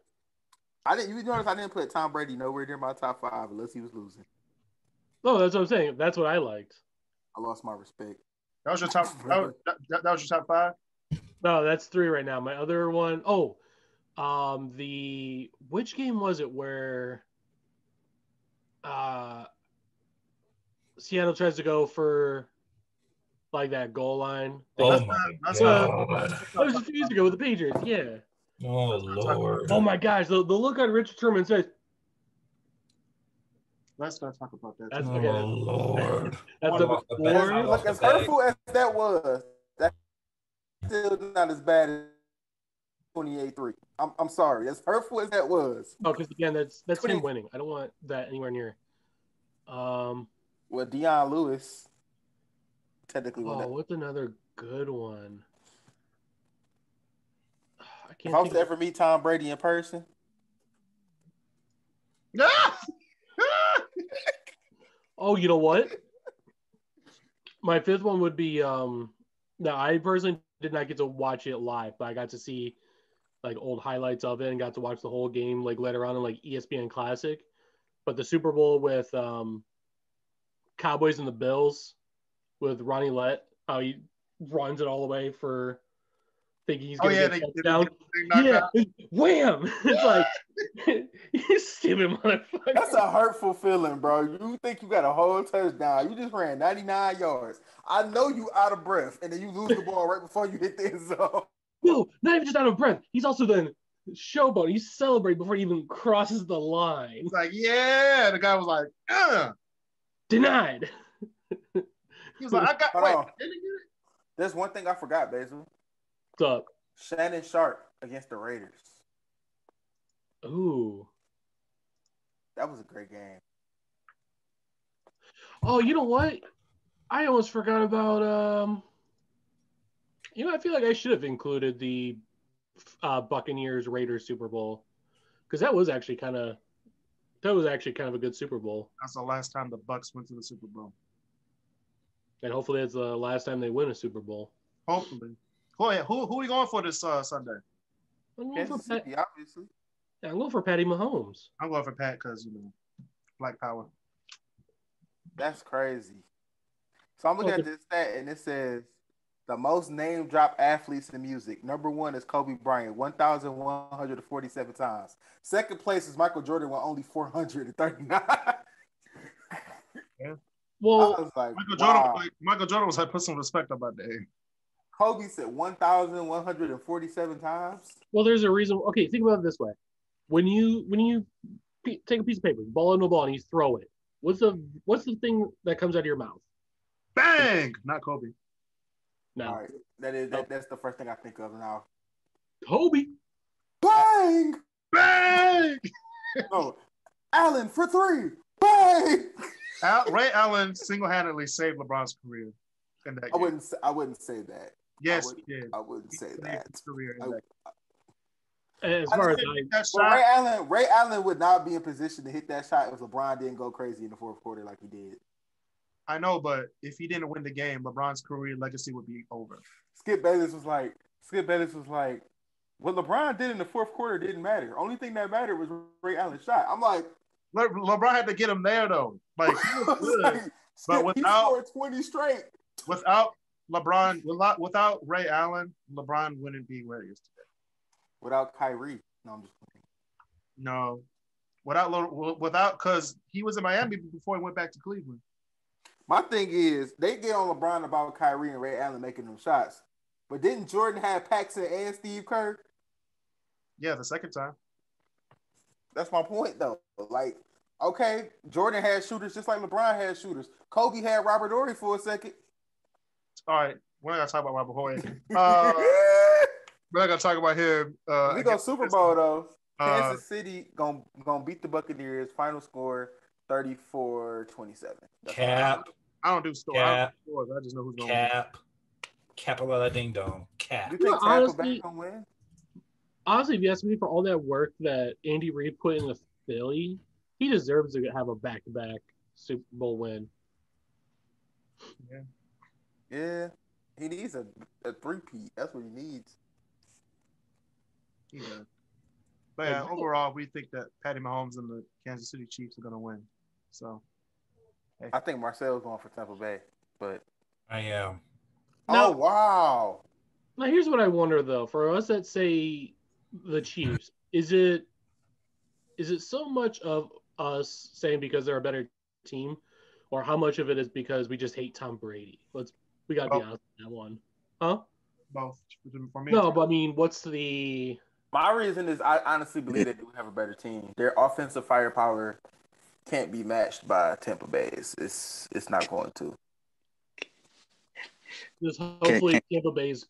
I didn't. You notice I didn't put Tom Brady nowhere near my top 5 unless he was losing.
No, that's what I'm saying. That's what I liked.
I lost my respect.
That was your top. That was your top 5.
No, that's 3 right now. My other one, which game was it where Seattle tries to go for like that goal line?
Oh my god!
That was just a few years ago with the Patriots. Yeah.
Oh Lord!
Oh my gosh, the look on Richard Sherman's face.
Let's not talk about that.
That's
Oh
okay.
Lord!
That's
I'm off the bag.
Look, as hurtful as that was, that's still not as bad as 28-3. I'm sorry. As hurtful as that was.
Oh, because again, that's him winning. I don't want that anywhere near.
Well, Deion Lewis technically won that.
What's another good one? I can't.
If I was to ever meet Tom Brady in person.
Oh, you know what? My 5th one would be no, I personally did not get to watch it live, but I got to see like old highlights of it and got to watch the whole game like later on in like ESPN Classic. But the Super Bowl with Cowboys and the Bills with Ronnie Lett, how he runs it all the way for thinking he's going to get touchdown. Wham! It's like, you stupid motherfucker.
That's a hurtful feeling, bro. You think you got a whole touchdown. You just ran 99 yards. I know you out of breath, and then you lose the ball right before you hit the end zone.
No, not even just out of breath. He's also then showboat. He's celebrating before he even crosses the line.
It's like, yeah. The guy was like,
Denied.
He was like, I got, wait, did he get it?
There's one thing I forgot, Basil.
What's up?
Shannon Sharp against the Raiders.
Ooh.
That was a great game.
Oh, you know what? I almost forgot about I feel like I should have included the Buccaneers Raiders Super Bowl because that was actually kind of a good Super Bowl.
That's the last time the Bucs went to the Super Bowl.
And hopefully it's the last time they win a Super Bowl.
Hopefully. Who are we going for this Sunday?
Kansas City, obviously.
Yeah, I'm going for Patty Mahomes.
I'm going for Pat because, Black Power.
That's crazy. So I'm looking at this stat, and it says the most name-drop athletes in music. Number 1 is Kobe Bryant, 1,147 times. Second place is Michael Jordan with only 439.
Yeah.
Well,
I was like,
Michael Jordan was like, put some respect on my name.
Kobe said 1,147 times.
Well, there's a reason. Okay, think about it this way: when you take a piece of paper, ball into a ball, and you throw it, what's the thing that comes out of your mouth?
Bang! Not Kobe.
No.
All right, that's the first thing I think of now.
Kobe.
Bang!
Bang!
Oh, Allen for 3. Bang!
Ray Allen single-handedly saved LeBron's career in that game.
I wouldn't say that.
Yes, he did.
I wouldn't say that.
His career in that.
As far as
Ray Allen would not be in position to hit that shot if LeBron didn't go crazy in the fourth quarter like he did.
I know, but if he didn't win the game, LeBron's career legacy would be over.
Skip Bayless was like, what LeBron did in the fourth quarter didn't matter. Only thing that mattered was Ray Allen's shot. I'm like,
LeBron had to get him there though. Like, he was good, but
he scored 20 straight.
Without LeBron, without Ray Allen, LeBron wouldn't be where he is today.
Without Kyrie, no, I'm just kidding.
No, without because he was in Miami before he went back to Cleveland.
My thing is, they get on LeBron about Kyrie and Ray Allen making them shots, but didn't Jordan have Paxson and Steve Kerr?
Yeah, the second time.
That's my point, though. Like, okay, Jordan had shooters just like LeBron had shooters. Kobe had Robert Horry for a second.
All right, we're not gonna talk about Robert Horry. We're not gonna talk about him.
We go Super Bowl though. Kansas City gonna beat the Buccaneers. Final score 34-27.
Cap.
I don't do scores. I just know who's going to win.
Cap a lot of ding dong. Cap.
You think Tampa Bay gonna win?
Honestly, if you ask me, for all that work that Andy Reid put in the Philly, he deserves to have a back-to-back Super Bowl win.
Yeah, he needs a three-peat. That's what he needs.
He does. But yeah, overall, we think that Patty Mahomes and the Kansas City Chiefs are going to win. So, hey.
I think Marcel's going for Tampa Bay, but
I am.
oh wow!
Now here's what I wonder though: for us that say the Chiefs, is it so much of us saying because they're a better team, or how much of it is because we just hate Tom Brady? We got to be honest on that one, huh?
Both for me.
No, but I mean, what's the?
My reason is I honestly believe they do have a better team. Their offensive firepower can't be matched by Tampa Bay. It's not going to.
Just hopefully Tampa Bay's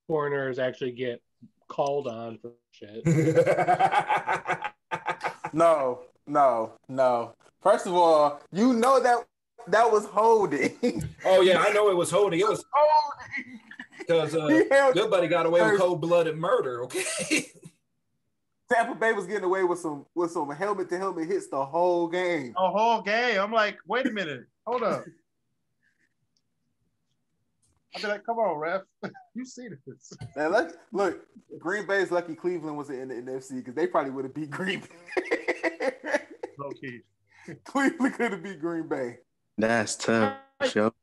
corners actually get called on for shit.
No. First of all, you know that was holding.
Oh yeah, I know it was holding. It was
holding
because your buddy got away with cold-blooded murder. Okay.
Tampa Bay was getting away with some helmet to helmet hits the whole game.
A whole game. I'm like, wait a minute, hold up. I'd be like, come on, ref. You see this.
Now, look, Green Bay's lucky Cleveland was in the NFC because they probably would have beat Green Bay.
Okay.
Cleveland could have beat Green Bay.
That's tough, yo.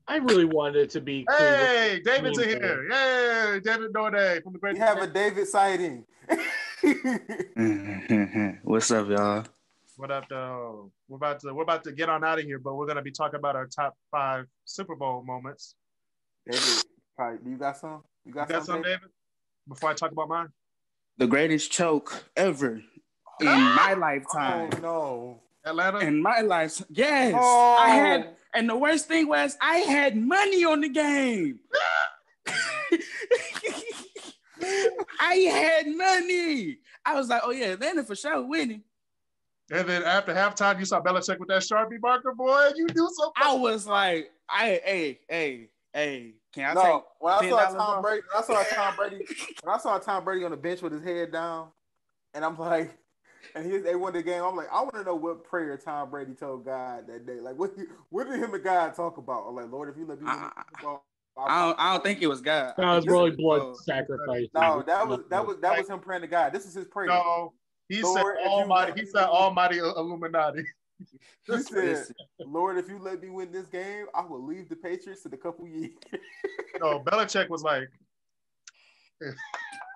I really wanted it to be Cleveland.
Hey, David's in here. Yay, David Norday from the Great.
We have a David sighting.
What's up, y'all?
What up, though? We're about to get on out of here, but we're gonna be talking about our top 5 Super Bowl moments.
David, do you got some? You got some,
David? Before I talk about mine,
the greatest choke ever in my lifetime.
Oh no,
Atlanta.
In my life, yes. I had, and the worst thing was I had money on the game. I had money. I was like, oh yeah, Atlanta for sure winning.
And then after halftime, you saw Belichick with that Sharpie marker, boy. You do so.
I was like, hey, can I
no,
take
when I saw
Tom
Brady, when I saw Tom Brady on the bench with his head down, and I'm like, and they won the game. I'm like, I want to know what prayer Tom Brady told God that day. Like, what did him and God talk about? I'm like, Lord, if you let me win the ball.
I don't think it was God.
No, it was really blood sacrifice.
No, that was him praying to God. This is his prayer.
No, he
Lord,
said Almighty. He said Almighty Illuminati.
He said, Lord, if you let me win this game, I will leave the Patriots in a couple years.
No, Belichick was like,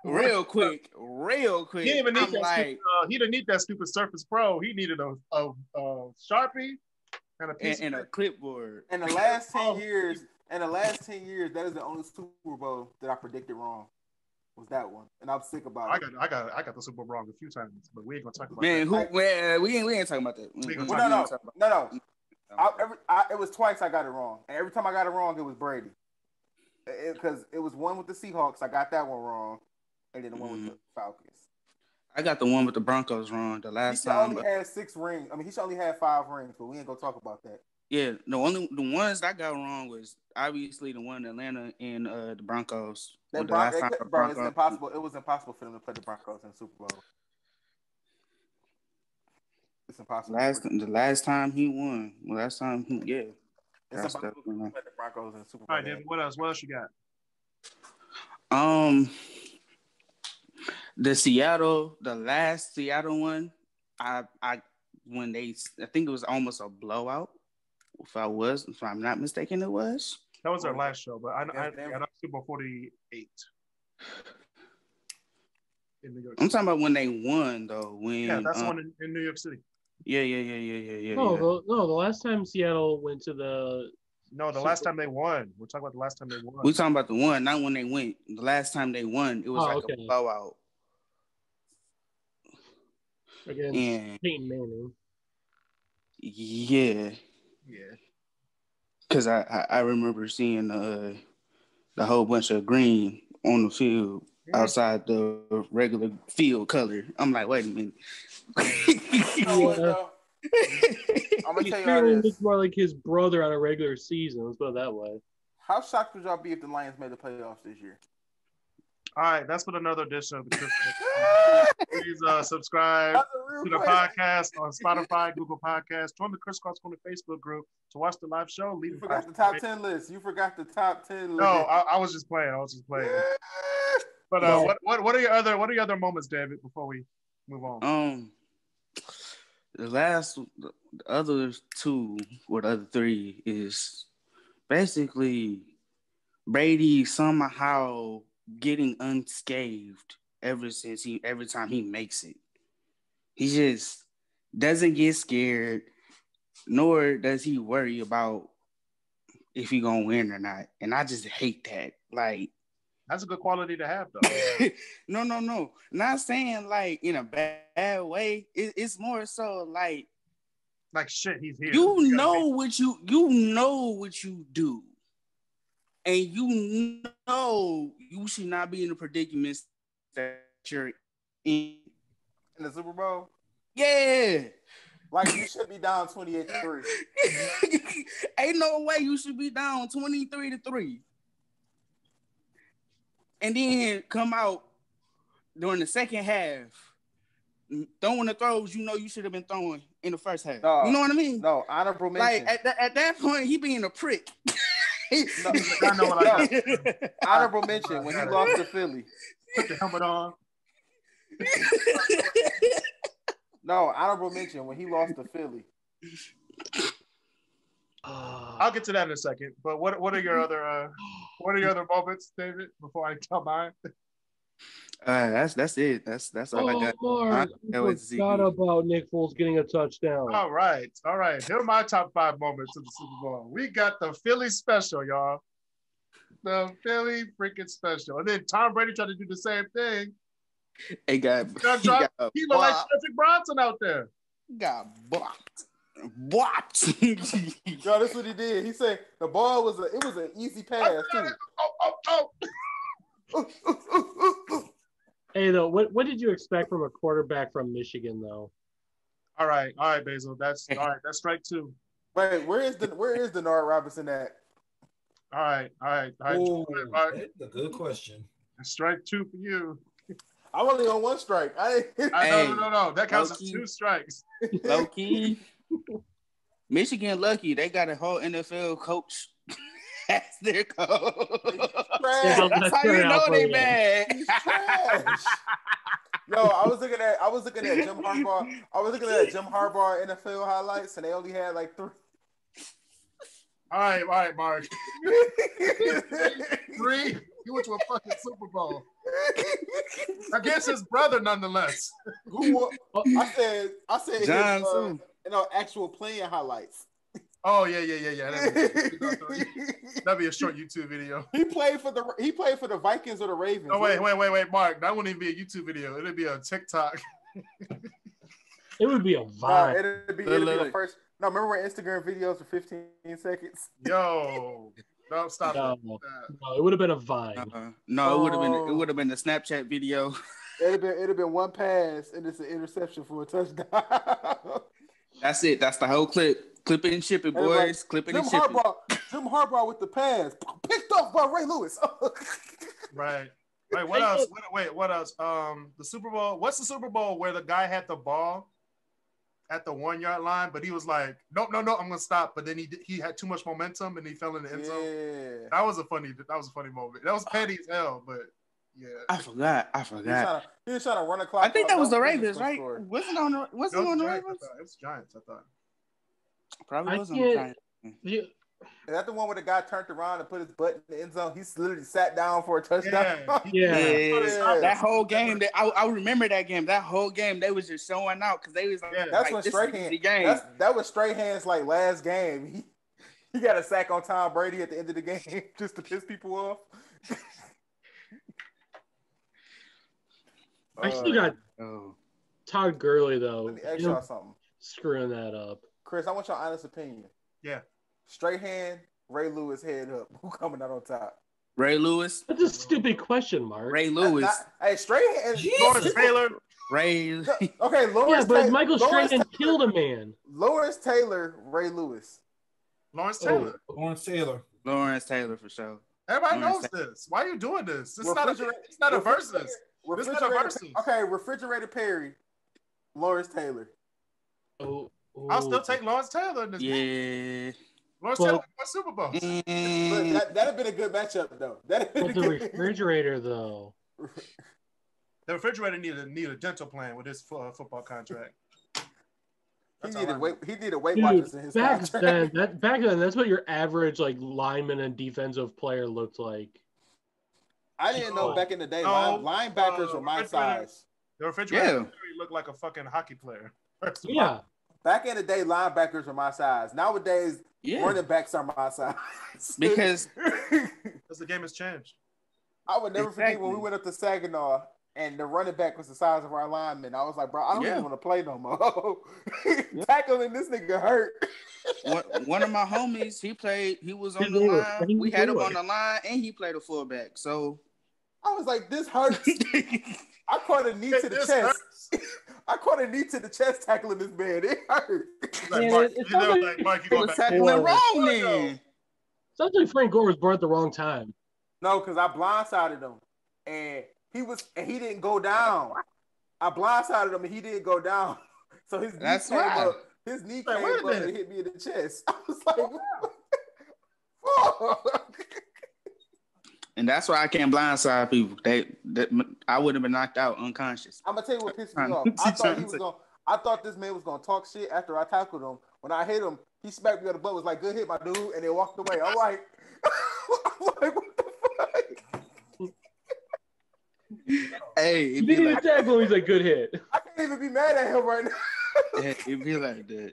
real quick.
He didn't even need he didn't need that stupid Surface Pro. He needed a Sharpie and a piece
and a clipboard.
In the last 10 years, that is the only Super Bowl that I predicted wrong. Was that one, and I'm sick about it.
I got the Super Bowl wrong a few times, but we ain't gonna talk about
that. We ain't talking about that.
No. It was twice I got it wrong, and every time I got it wrong, it was Brady. Because it was one with the Seahawks, I got that one wrong, and then the one with the Falcons.
I got the one with the Broncos wrong the last time.
He only had 6 rings. I mean, he only had 5 rings, but we ain't gonna talk about that.
Yeah, the ones I got wrong was obviously the one in Atlanta and the Broncos.
It's impossible. It was impossible for them to play the Broncos in the Super Bowl. It's impossible.
The last time he won. It's impossible
to play the Broncos in the Super Bowl.
All right, David. What else you got?
The last Seattle one. I think it was almost a blowout. If I'm not mistaken, it was.
That was our last show, but I got Super Bowl 48 in New York City.
I'm talking about when they won, though.
That's the one in New York City.
Yeah.
No, the last time Seattle went to the.
No, the last time they won. We're talking about the last time they won.
We're talking about the one, not when they went. The last time they won, it was a blowout.
Against Peyton Manning.
Yeah. Because I remember seeing the whole bunch of green on the field outside the regular field color. I'm like, wait a minute.
I'm gonna tell you
this. Looks more like his brother on a regular season. Let's put it that way.
How shocked would y'all be if the Lions made the playoffs this year?
All right, that's been another edition of the KrisCross. Please subscribe to the podcast on Spotify, Google Podcasts. Join the KrisCross Corner Facebook group to watch the live show.
You forgot the top 10 list.
No, I was just playing. But what are your other moments, David? Before we move on.
The other two or the other three is basically Brady somehow getting unscathed every time he makes it. He just doesn't get scared, nor does he worry about if he gonna win or not. And I just hate that. Like,
that's a good quality to have, though.
No. Not saying like in a bad way. It's more so like
shit, he's here.
You know what you do, and you know you should not be in the predicaments that you're in
the Super Bowl.
Yeah,
like you should be down 28-3.
Ain't no way you should be down 23-3. And then come out during the second half, throwing the throws you know you should have been throwing in the first half. You know what I mean?
No, honorable mention.
Like at that point, he being a prick.
I know what I got.
Honorable mention when he lost to Philly.
Put the helmet on.
No, honorable mention when he lost to Philly.
I'll get to that in a second. But what are your other moments, David? Before I tell mine.
That's it. That's all I got.
Mark, I forgot about Nick Foles getting a touchdown.
All right. Here are my top 5 moments of the Super Bowl. We got the Philly special, y'all. The Philly freaking special, and then Tom Brady tried to do the same thing.
He looked
like Cedric Bronson out there.
Got blocked.
Yo, that's what he did. He said the ball was an easy pass too.
Hey, though, what did you expect from a quarterback from Michigan, though?
All right, Basil. That's all right. That's strike 2.
Wait, where is Denard Robinson at?
All right.
Ooh, that's a good question.
Strike 2 for you.
I'm only on 1 strike.
No. That counts as 2 strikes.
Low key. Michigan lucky they got a whole NFL coach as their coach. That's how you know they bad.
Yo, I was looking at Jim Harbaugh. I was looking at Jim Harbaugh NFL highlights, and they only had like 3.
All right, Mark. 3. He went to a fucking Super Bowl against his brother, nonetheless.
I said
John
his, actual playing highlights.
Oh yeah. That'd be a short YouTube video.
He played for the Vikings or the Ravens.
Oh wait, Mark. That wouldn't even be a YouTube video. It'd be a TikTok.
It would be a vibe.
It'd be the first. No, remember when Instagram videos for 15 seconds?
Yo, no, stop.
No, it would have been a Vine.
No, it would have been the Snapchat video.
It'd have been 1 pass and it's an interception for a touchdown.
That's it. That's the whole clip. Clip it and ship it, boys. Clip it and ship it.
Jim Harbaugh with the pass. Picked off by Ray Lewis.
Right. Wait, what else? What else? The Super Bowl. What's the Super Bowl where the guy had the ball at the 1-yard line, but he was like, no, I'm gonna stop. But then he had too much momentum and he fell in the end zone.
Yeah.
That was a funny moment. That was petty as hell, but yeah.
I forgot.
He was trying to run a clock.
I think that was the Ravens, right? Was it on the Ravens?
It was Giants, I thought.
Probably was on the Giants.
Yeah. Is that the one where the guy turned around and put his butt in the end zone? He literally sat down for a touchdown.
Yeah. That whole game, I remember that game. That whole game, they was just showing out because they was like,
that's when Strahan. That was Strahan's like last game. He got a sack on Tom Brady at the end of the game just to piss people off.
I still got Todd Gurley though.
Let me ask y'all something.
Screwing that up.
Chris, I want your honest opinion.
Yeah.
Straight hand, Ray Lewis head up. Who coming out on top?
Ray Lewis.
That's a stupid question, Mark.
Ray Lewis.
Hey, straight hand.
Lawrence Taylor.
Ray.
Okay, Lawrence.
Yeah, but Michael Strahan killed a man.
Lawrence Taylor, Ray Lewis.
Lawrence Taylor.
Lawrence Taylor
Lawrence Taylor for sure.
Everybody knows this. Why are you doing this? It's not a versus. It's not a versus.
Okay, refrigerator Perry, Lawrence Taylor.
Oh,
I'll still take Lawrence Taylor in this game. Lawrence Taylor won Super Bowl.
That'd have been a good matchup, though.
But the refrigerator, though.
The refrigerator needed a dental plan with his football contract.
He needed Weight Watchers in his contract.
Back then, that's what your average like lineman and defensive player looked like.
I didn't know back in the day linebackers were my size.
The refrigerator looked like a fucking hockey player.
Yeah.
Back in the day, linebackers were my size. Nowadays, running backs are my size.
Because
the game has changed.
I would never forget when we went up to Saginaw and the running back was the size of our lineman. I was like, bro, I don't even want to play no more. Tackling this nigga hurt.
One of my homies, he was on the line. We had him on the line and he played a fullback. So
I was like, this hurts. I caught a knee to the chest. I caught a knee to the chest tackling this man. It hurt.
Mark, you
was tackling wrong then.
Sounds like Frank Gore was born at the wrong time.
No, because I blindsided him. And he didn't go down. I blindsided him and he didn't go down. So his knee came up. His knee came up and hit me in the chest. I was like, fuck.
And that's why I can't blindside people. I would have been knocked out unconscious.
I'm gonna tell you what pissed me off. I thought this man was gonna talk shit after I tackled him. When I hit him, he smacked me on the butt. Was like, "Good hit, my dude," and then walked away. I'm like, what the fuck?
Hey,
he didn't even tackle him. He's like, "Good hit."
I can't even be mad at him right now.
It'd be like that.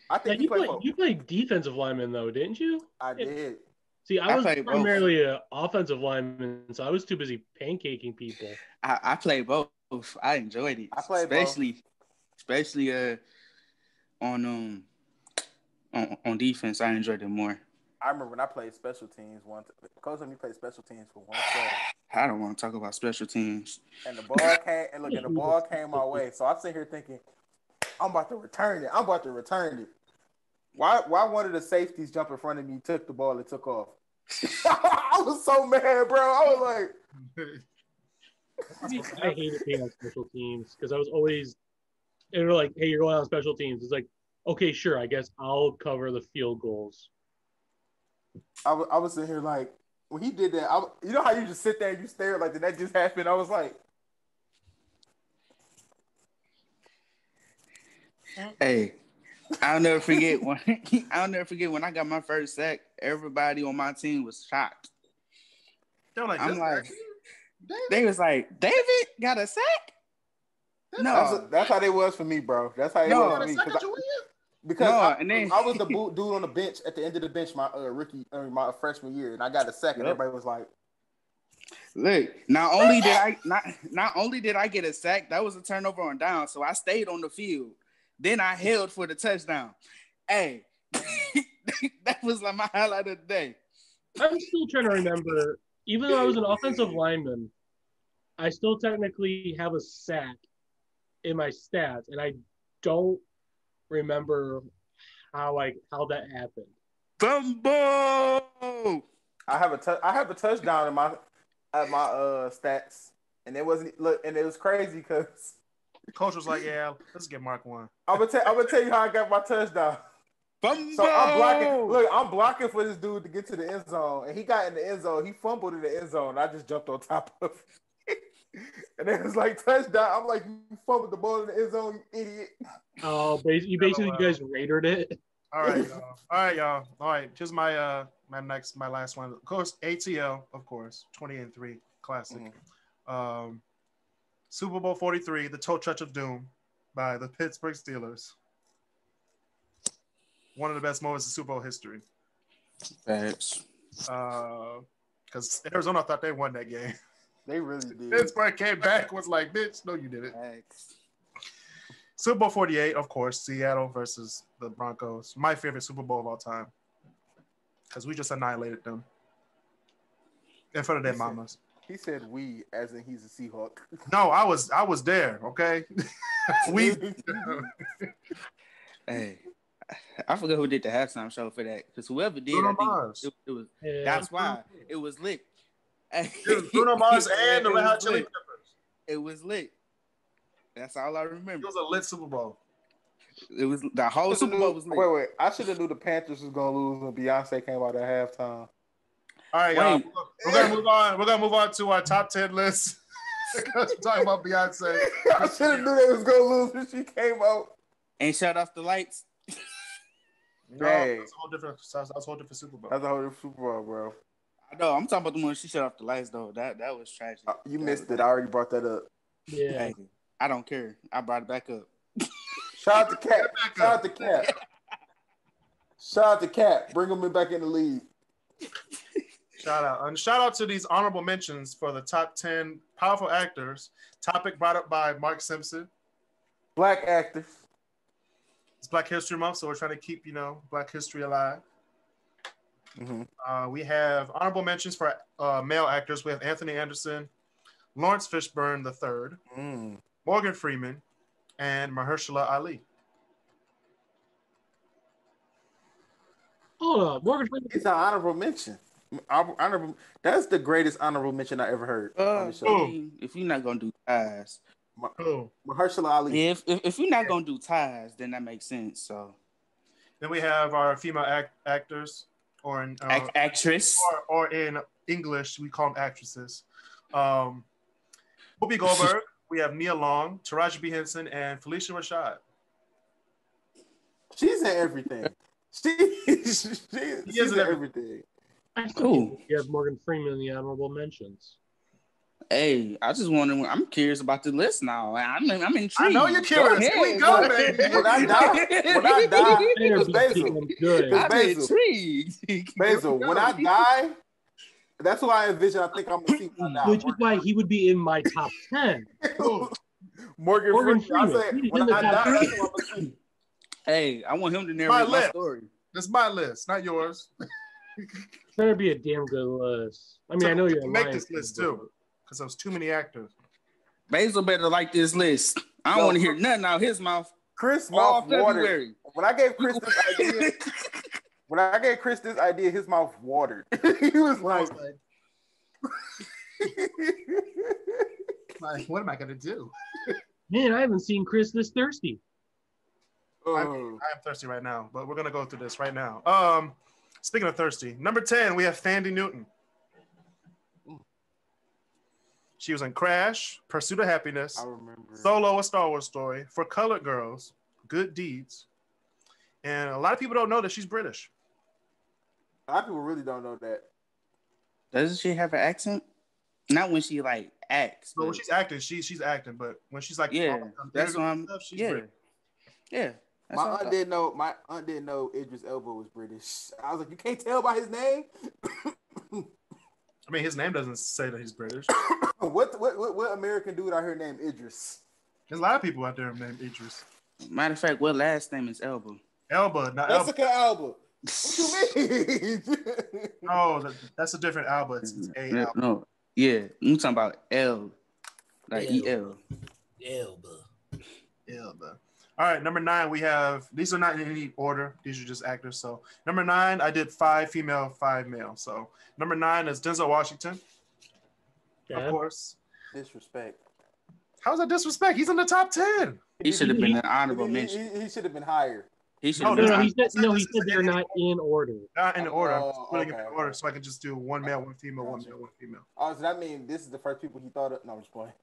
I think
you played defensive lineman though, didn't you?
I did.
See, I was primarily an offensive lineman, so I was too busy pancaking people.
I played both. I enjoyed it.
I played
especially on defense. I enjoyed it more.
I remember when I played special teams once. Coach let me play special teams for one play.
I don't want to talk about special teams.
And the ball came my way. So I'm sitting here thinking, I'm about to return it. Why one of the safeties jumped in front of me, took the ball, and took off? I was so mad, bro. I was like,
I hated being on special teams because I was always, they were like, "Hey, you're going on special teams." It's like, okay, sure, I guess I'll cover the field goals.
I was sitting here like, when he did that, you know how you just sit there and you stare like, did that just happen? I was like,
hey, I'll never forget when I got my first sack. Everybody on my team was shocked.
They're like,
they was like, David got a sack?
No, that's how they was for me, bro. That's how it was for me. Because I was the dude on the bench at the end of the bench my freshman year, and I got a sack, and everybody was like,
"Look, not only did I get a sack, that was a turnover on down, so I stayed on the field. Then I held for the touchdown. Hey, that was like my highlight of the day.
I'm still trying to remember, even though I was an offensive lineman, I still technically have a sack in my stats, and I don't remember how that happened.
Fumble!
I have a touchdown in my stats, and it was crazy because
the coach was like, "Yeah, let's get Mark one."
I'm gonna tell you how I got my touchdown.
Fumble!
So I'm blocking for this dude to get to the end zone, and he got in the end zone. He fumbled in the end zone, and I just jumped on top of it. And it was like touchdown. I'm like, you fumbled the ball in the end zone, you idiot.
Oh, you guys raided it.
All right, y'all. All right, here's my last one. Of course, ATL, of course, 20-3 classic. Mm-hmm. Super Bowl 43, the toe touch of doom by the Pittsburgh Steelers. One of the best moments in Super Bowl history.
Thanks.
Because Arizona thought they won that game.
They really did.
Pittsburgh came back, was like, "Bitch, no, you didn't."
Thanks.
Super Bowl 48, of course, Seattle versus the Broncos. My favorite Super Bowl of all time. Because we just annihilated them. In front of their mamas.
He said we, as in he's a Seahawk.
No, I was there, okay?
Hey, I forgot who did the halftime show for that. Because whoever did,
Bruno
I think
Mars.
it was.
Yeah.
That's why it was lit.
It was Bruno Mars and the
It
Red Hot
was
Chili
lit.
Peppers.
It was lit. That's all I
It
remember.
was a lit Super Bowl.
It was the whole Super Bowl was lit.
Wait. I should have knew the Panthers was gonna lose when Beyonce came out at halftime.
All right, y'all. We're gonna move on. We're gonna move on to our top 10 list. Because we're talking about Beyonce.
I should have knew they was gonna lose when she came out.
And shut off the lights.
No, that's a whole different. That's a whole different Super Bowl.
That's a whole different Super Bowl, bro.
I know. I'm talking about the one she shut off the lights though. That was tragic.
You missed it. I already brought that up.
Yeah.
Hey, I don't care. I brought it back up.
Shout out to Cap. Shout out to Cap. Shout out to Cap. Bring him back in the league.
Shout out. And shout out to these honorable mentions for the top 10 powerful actors. Topic brought up by Mark Simpson.
Black actors.
It's Black History Month, so we're trying to keep, Black history alive.
Mm-hmm.
We have honorable mentions for male actors. We have Anthony Anderson, Lawrence Fishburne III, Morgan Freeman, and Mahershala Ali.
Hold up, Morgan Freeman.
It's an honorable mention. Honorable. That's the greatest honorable mention I ever heard on the show.
If you're not gonna do ties,
Mahershala Ali.
If you're not gonna do ties, then that makes sense. So
then we have our female actors, or in
actress,
or in English we call them actresses. Whoopi Goldberg. We have Nia Long, Taraji P. Henson, and Felicia Rashad.
She's in everything. She's in everything.
Cool. You have Morgan Freeman in the honorable mentions.
Hey, I just wonder. I'm curious about the list now. I'm intrigued.
I know you're curious. Here we go, baby.
When I die,
I'm intrigued.
Basil, when I die, that's who I envision. I think I'm gonna see.
Which is why he would be in my top 10.
Morgan Freeman. I say, when I die, that's who I'm gonna see.
Hey, I want him to narrate my story.
It's my list, not yours.
Better be a damn good list. I mean, I know you're
to make this list too, because there's too many actors.
Basil better like this list. I don't want to hear nothing out of his mouth.
Chris mouth watered. When I gave Chris this idea, his mouth watered. He was like,
what am I gonna do?
Man, I haven't seen Chris this thirsty.
I am thirsty right now, but we're gonna go through this right now. Speaking of thirsty, number 10, we have Thandie Newton. She was in Crash, Pursuit of Happiness,
I remember.
Solo, A Star Wars Story, For Colored Girls, Good Deeds, and a lot of people don't know that she's British.
A lot of people really don't know that.
Doesn't she have an accent? Not when she like acts.
So when she's acting, she's acting, but when she's like,
that's what I'm.
She's British.
Yeah.
My aunt didn't know Idris Elba was British. I was like, you can't tell by his name.
I mean, his name doesn't say that he's British.
What American dude out here named Idris?
There's a lot of people out there named Idris.
Matter of fact, what last name is Elba?
Elba, not
Jessica Elba. What you mean?
Oh, that's a different Alba. It's A Alba.
No, yeah, I'm talking about L, like
Elba.
Elba. All right, number 9, we have, these are not in any order. These are just actors. So number 9, I did 5 female, 5 male. So number 9 is Denzel Washington. Yeah. Of course.
Disrespect.
How's that disrespect? He's in the top 10.
He should have been an honorable mention.
He should have been higher.
He should have
been. He said they're not in order.
Not in order. I'm putting them in order so I can just do 1 male, 1 female, 1 male, 1 female.
Oh, so that means this is the first people he thought of? No, I'm just playing.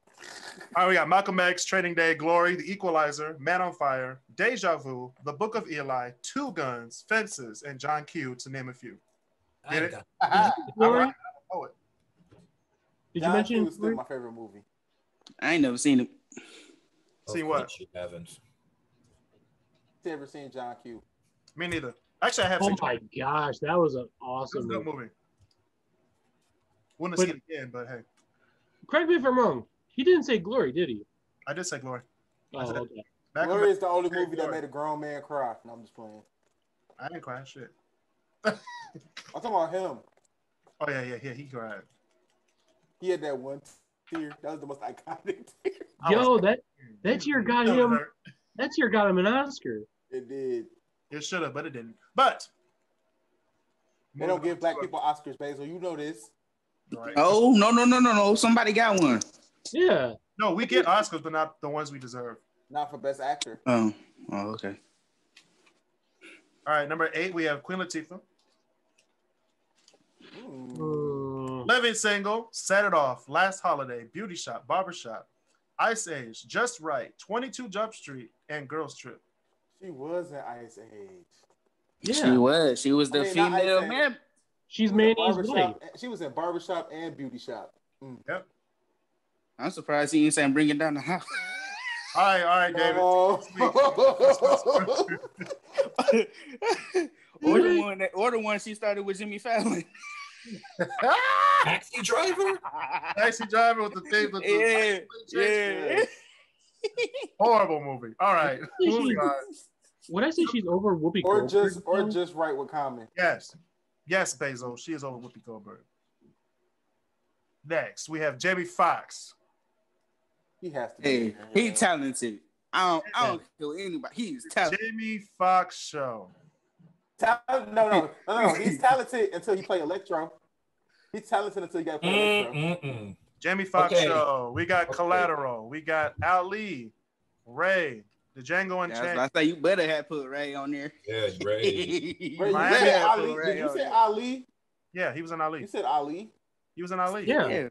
All right, we got Malcolm X, Training Day, Glory, The Equalizer, Man on Fire, Deja Vu, The Book of Eli, Two Guns, Fences, and John Q, to name a few. Get it?
Glory?
Oh, it.
Did you mention
Q was still my favorite movie?
I ain't never seen it.
Seen what?
You haven't.
You ever seen John Q?
Me neither. Actually, I have.
Oh my gosh, that was an awesome
movie. Wouldn't have seen it again, but hey.
Correct me if I'm wrong. He didn't say Glory, did he?
I did say Glory.
Oh, okay.
Glory is the only movie that made a grown man cry. No, I'm just playing.
I didn't cry. Shit.
I'm talking about him.
Oh yeah. He cried.
He had that one tear. That was the most iconic tear.
Yo, that tear got him. That tear got him an Oscar.
It did.
It should have, but it didn't. But
They don't give black people Oscars, Basil. You know this.
Right.
Oh, no. Somebody got one.
Yeah.
No, we get Oscars, but not the ones we deserve.
Not for Best Actor.
Oh, okay.
All right, number 8, we have Queen Latifah.
Ooh.
Living Single, Set It Off, Last Holiday, Beauty Shop, Barbershop, Ice Age, Just Right, 22 Jump Street, and Girls Trip.
She was in Ice Age.
Yeah.
She was the female man.
She's Manny's wife.
She was in Barbershop and Beauty Shop.
Yep.
I'm surprised he ain't saying bring it down the house.
All right, David.
or the one she started with Jimmy Fallon.
Taxi driver?
Taxi driver with the thing. With
Yeah.
Horrible movie. All right. Moving on.
Would I say she's over Whoopi Goldberg?
Or just right with Common?
Yes, Basil. She is over Whoopi Goldberg. Next, we have Jamie Foxx.
He has to.
Hey, he's talented. I don't kill anybody. He's talented.
Jamie Foxx show.
No. He's talented until he play Electro. He's talented until he got to play Electro.
Jamie Foxx show. We got Collateral. We got Ali, Ray, the Django Unchained.
I say you better have put Ray on there.
Yeah, Ray.
Did you say Ali?
Yeah, he was in Ali.
You said Ali.
He was in Ali.
Yeah.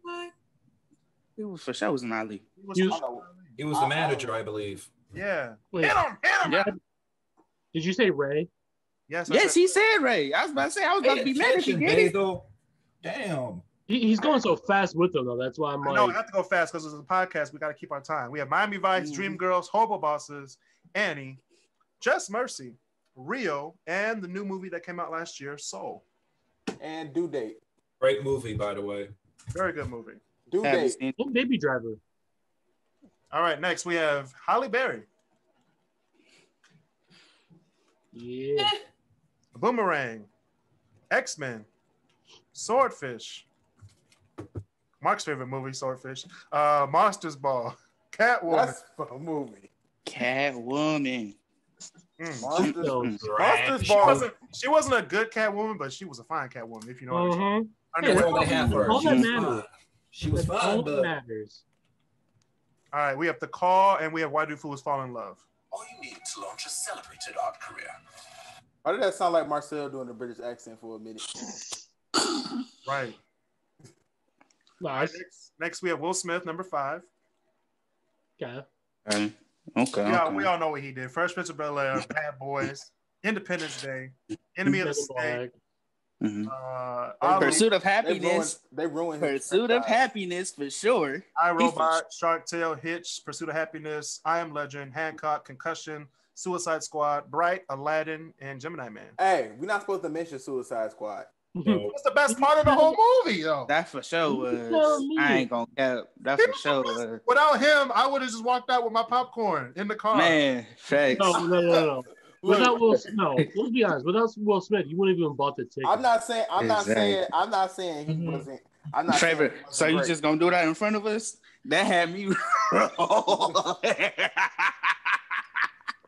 He was for sure was in Ali.
He was the manager, I believe.
Yeah.
Wait.
Hit him!
Yeah.
Did you say Ray?
Yes,
he said Ray. I was about to say I was about to be mad if he get it.
Damn.
He's going so fast with them though. That's why I'm like.
No, I have to go fast because it's a podcast. We got to keep our time. We have Miami Vice, Dreamgirls, Hobo Bosses, Annie, Just Mercy, Rio, and the new movie that came out last year, Soul.
And Due Date.
Great movie, by the way.
Very good movie.
Due Date.
And Baby Driver.
All right, next we have Halle Berry.
Yeah.
Boomerang, X-Men, Swordfish. Mark's favorite movie, Swordfish. Monsters Ball, Catwoman.
That's a movie.
Catwoman.
Monsters Ball.
She wasn't a good Catwoman, but she was a fine Catwoman, if you know what I'm saying.
That's all they have for her.
All that matters.
She was fine,
all
but
that matters.
All right, we have The Call, and we have Why Do Fools Fall in Love.
All you need to launch a celebrated art career.
Why did that sound like Marcel doing a British accent for a minute?
Right.
Nice.
Next, we have Will Smith, number 5.
Okay.
Okay.
We all know what he did. Fresh Prince of Bel-Air, Bad Boys, Independence Day, Enemy of the State.
Pursuit of Happiness.
They ruined
Pursuit of Happiness for sure.
I, Robot, Shark Tale, Hitch, Pursuit of Happiness, I Am Legend, Hancock, Concussion, Suicide Squad, Bright, Aladdin, and Gemini Man.
Hey, we're not supposed to mention Suicide Squad.
That's the best part of the whole movie, though.
That for sure was. I ain't gonna cap. That for sure was.
Without him, I would have just walked out with my popcorn in the car.
Man, facts.
No. Without Will Smith, no. Let's be honest. Without Will Smith, you wouldn't even bought the ticket.
I'm not saying he wasn't. I'm not.
Trevor, so you just gonna do that in front of us? That had me.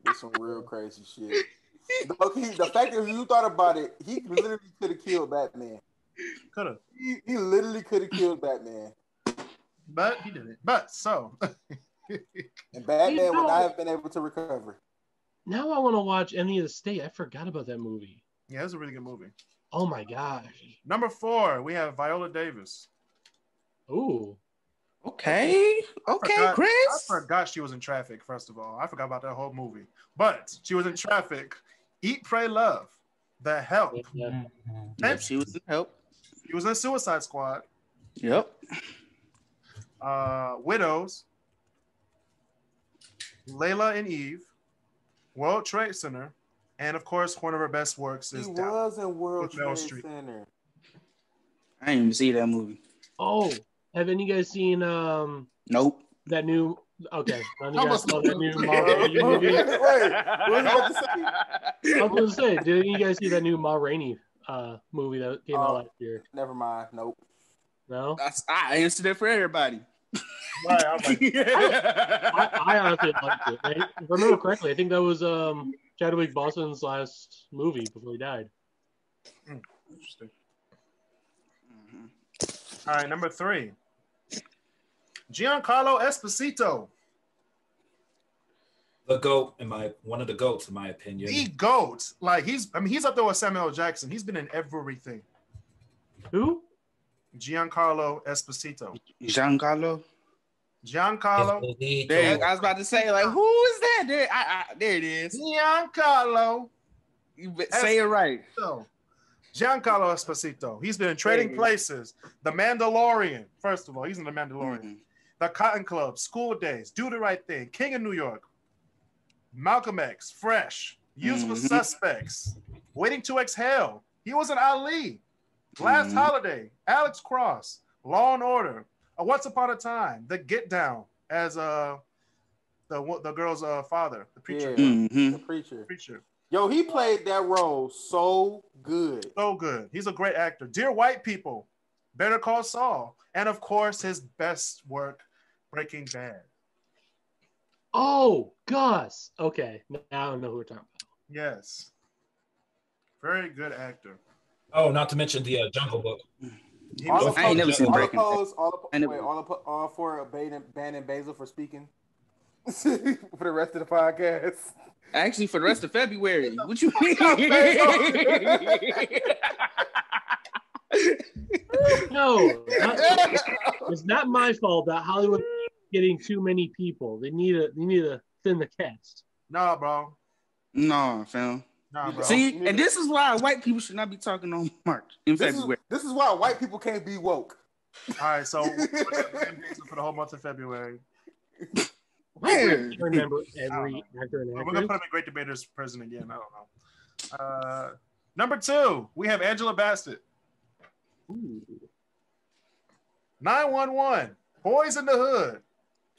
It's some real crazy shit. The fact that you thought about it, he literally could have killed Batman.
Could have.
He literally could have killed Batman.
But he didn't. But so.
And Batman would not have been able to recover.
Now I want to watch Enemy of the State. I forgot about that movie.
Yeah, it was a really good movie.
Oh my gosh.
Number 4, we have Viola Davis.
Ooh.
Okay, Chris.
I forgot she was in Traffic, first of all. I forgot about that whole movie. But she was in Traffic, Eat, Pray, Love, The Help.
Yeah.
Yep, she was in Help.
She was in Suicide Squad.
Yep.
Widows, Layla and Eve, World Trade Center, and of course, one of her best works is
He was in World Trade
Street.
Center.
I didn't even see that movie.
Oh, haven't you guys seen
Nope.
that new? Okay, none of you guys saw that new Ma Rainey movie.
Wait, what were you about to say?
I was going to say, did you guys see that new Ma Rainey movie that came out last year?
Never mind. Nope.
No,
I answered it for everybody.
Right, I'm like,
I honestly liked it. If I remember correctly, I think that was Chadwick Boseman's last movie before he died.
Interesting. All right, number 3. Giancarlo Esposito.
The GOAT, one of the GOATs, in my opinion.
The GOAT. Like, he's up there with Samuel L. Jackson. He's been in everything.
Who?
Giancarlo Esposito.
Giancarlo.
There,
I was about to say, like, who is that? There it is.
Giancarlo.
Say it right.
Giancarlo Esposito. He's been in Trading Places, The Mandalorian. First of all, he's in The Mandalorian. The Cotton Club, School Days, Do the Right Thing, King of New York, Malcolm X, Fresh, Usual Suspects, Waiting to Exhale. He was in Ali, Last Holiday, Alex Cross, Law and Order, Once Upon a Time, The Get Down as the girl's father, the preacher.
The preacher. Yo, he played that role so good.
So good. He's a great actor. Dear White People, Better Call Saul, and of course his best work, Breaking Bad.
Oh, Gus. Okay, now I know who we're talking about.
Yes. Very good actor.
Oh, not to mention the Jungle Book.
I ain't never seen Breaking Bad.
All for banning Basil for speaking for the rest of the podcast.
Actually, for the rest of February. What you mean?
No, it's not my fault that Hollywood is getting too many people. They need to thin the cast.
Nah, bro.
No, fam.
Nah, bro.
See, and this is why white people should not be talking on March in February.
This is why white people can't be woke.
All right, so for the whole month of February.
I remember every actor and actress.
We're gonna put him in Great Debaters prison again. I don't know. Number 2, we have Angela Bassett. 911, Boys in the Hood.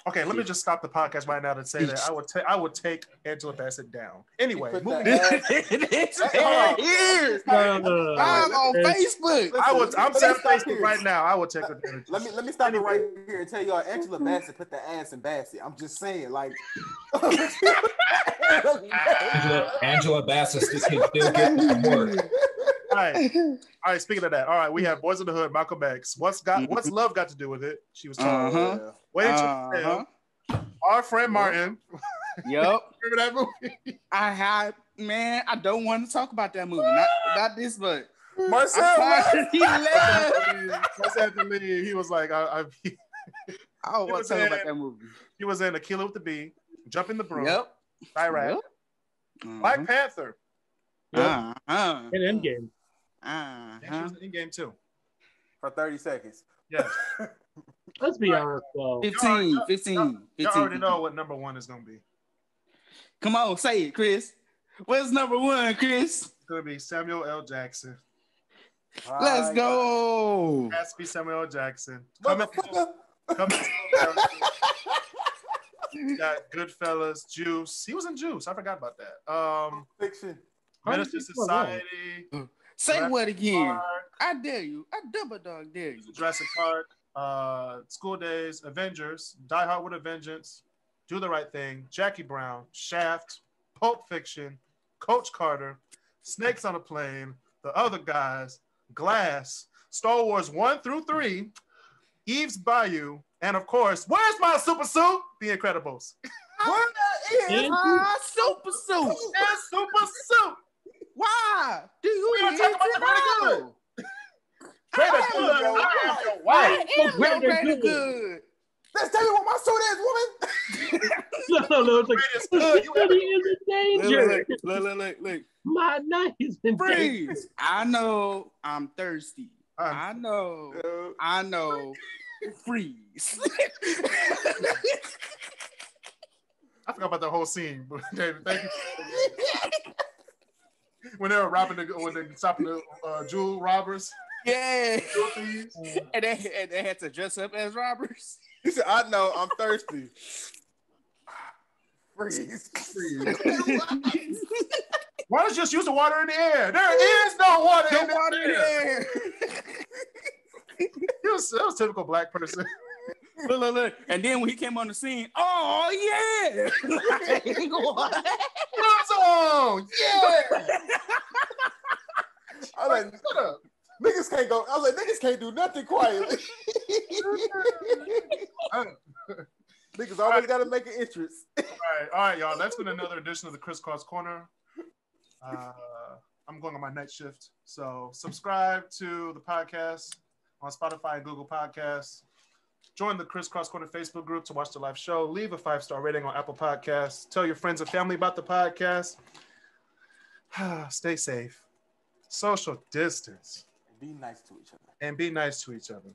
Okay, let me just stop the podcast right now to say that I would take Angela Bassett down. Anyway,
It's right here. I'm on Facebook.
I'm saying Facebook right now. I would take her down.
Let me stop it right here and tell y'all Angela Bassett put the ass in Bassett. I'm just saying, like
Angela Bassett can still get some work.
All right. Speaking of that, all right, we have Boys in the Hood, Malcolm X. What's love got to do with it? She was talking. Waiting to Exhale. Our Friend Martin.
Yep.
Remember that movie?
I don't want to talk about that movie. Not this, but
Marcel.
He left.
Marcel had to leave. He was like, I
don't want to talk about that movie.
He was in A Killer with the Bee, Jumping the Broom,
Yep.
Iraq, Black Panther,
and Endgame.
And she was in Endgame too.
For 30 seconds.
Yes.
Let's be honest, though.
15.
You already know what number 1 is going to be.
Come on, say it, Chris. What's number 1, Chris?
It's going to be Samuel L. Jackson.
Let's go.
It has to be Samuel L. Jackson.
Coming
to America. Got Goodfellas, Juice. He was in Juice. I forgot about that.
Fiction.
Minister Society.
Say what again? I dare you. I double dog dare you.
Jurassic Park, School Days, Avengers, Die Hard with a Vengeance, Do the Right Thing, Jackie Brown, Shaft, Pulp Fiction, Coach Carter, Snakes on a Plane, The Other Guys, Glass, Star Wars 1 through 3, Eve's Bayou, and of course, where's my super suit? The Incredibles.
Where is my super suit?
And super suit.
Why? Do you
We don't talk about the Greater Good.
Greater Good.
Let's tell you what my suit is, woman.
No, it's like the city is in danger.
Look.
My night is in danger.
Freeze. I know I'm thirsty. I know. Freeze.
I forgot about the whole scene, but David, thank you. When they were when they stopping the jewel robbers.
Yeah. And they had to dress up as robbers.
He said, I know, I'm thirsty. Freeze.
Why don't you just use the water in the air? There is no water in the air. It was typical black person.
Look. And then when he came on the scene, oh yeah.
What? There's
on. Yeah. I was like, shut up. Niggas can't go. I was like, niggas can't do nothing quietly. Niggas always got to make an entrance.
All right, y'all. That's been another edition of the KrisCross Corner. I'm going on my night shift, so subscribe to the podcast on Spotify and Google Podcasts. Join the KrisCross Corner Facebook group to watch the live show. Leave a 5-star rating on Apple Podcasts. Tell your friends and family about the podcast. Stay safe. Social distance.
Be nice to each other.
And be nice to each other.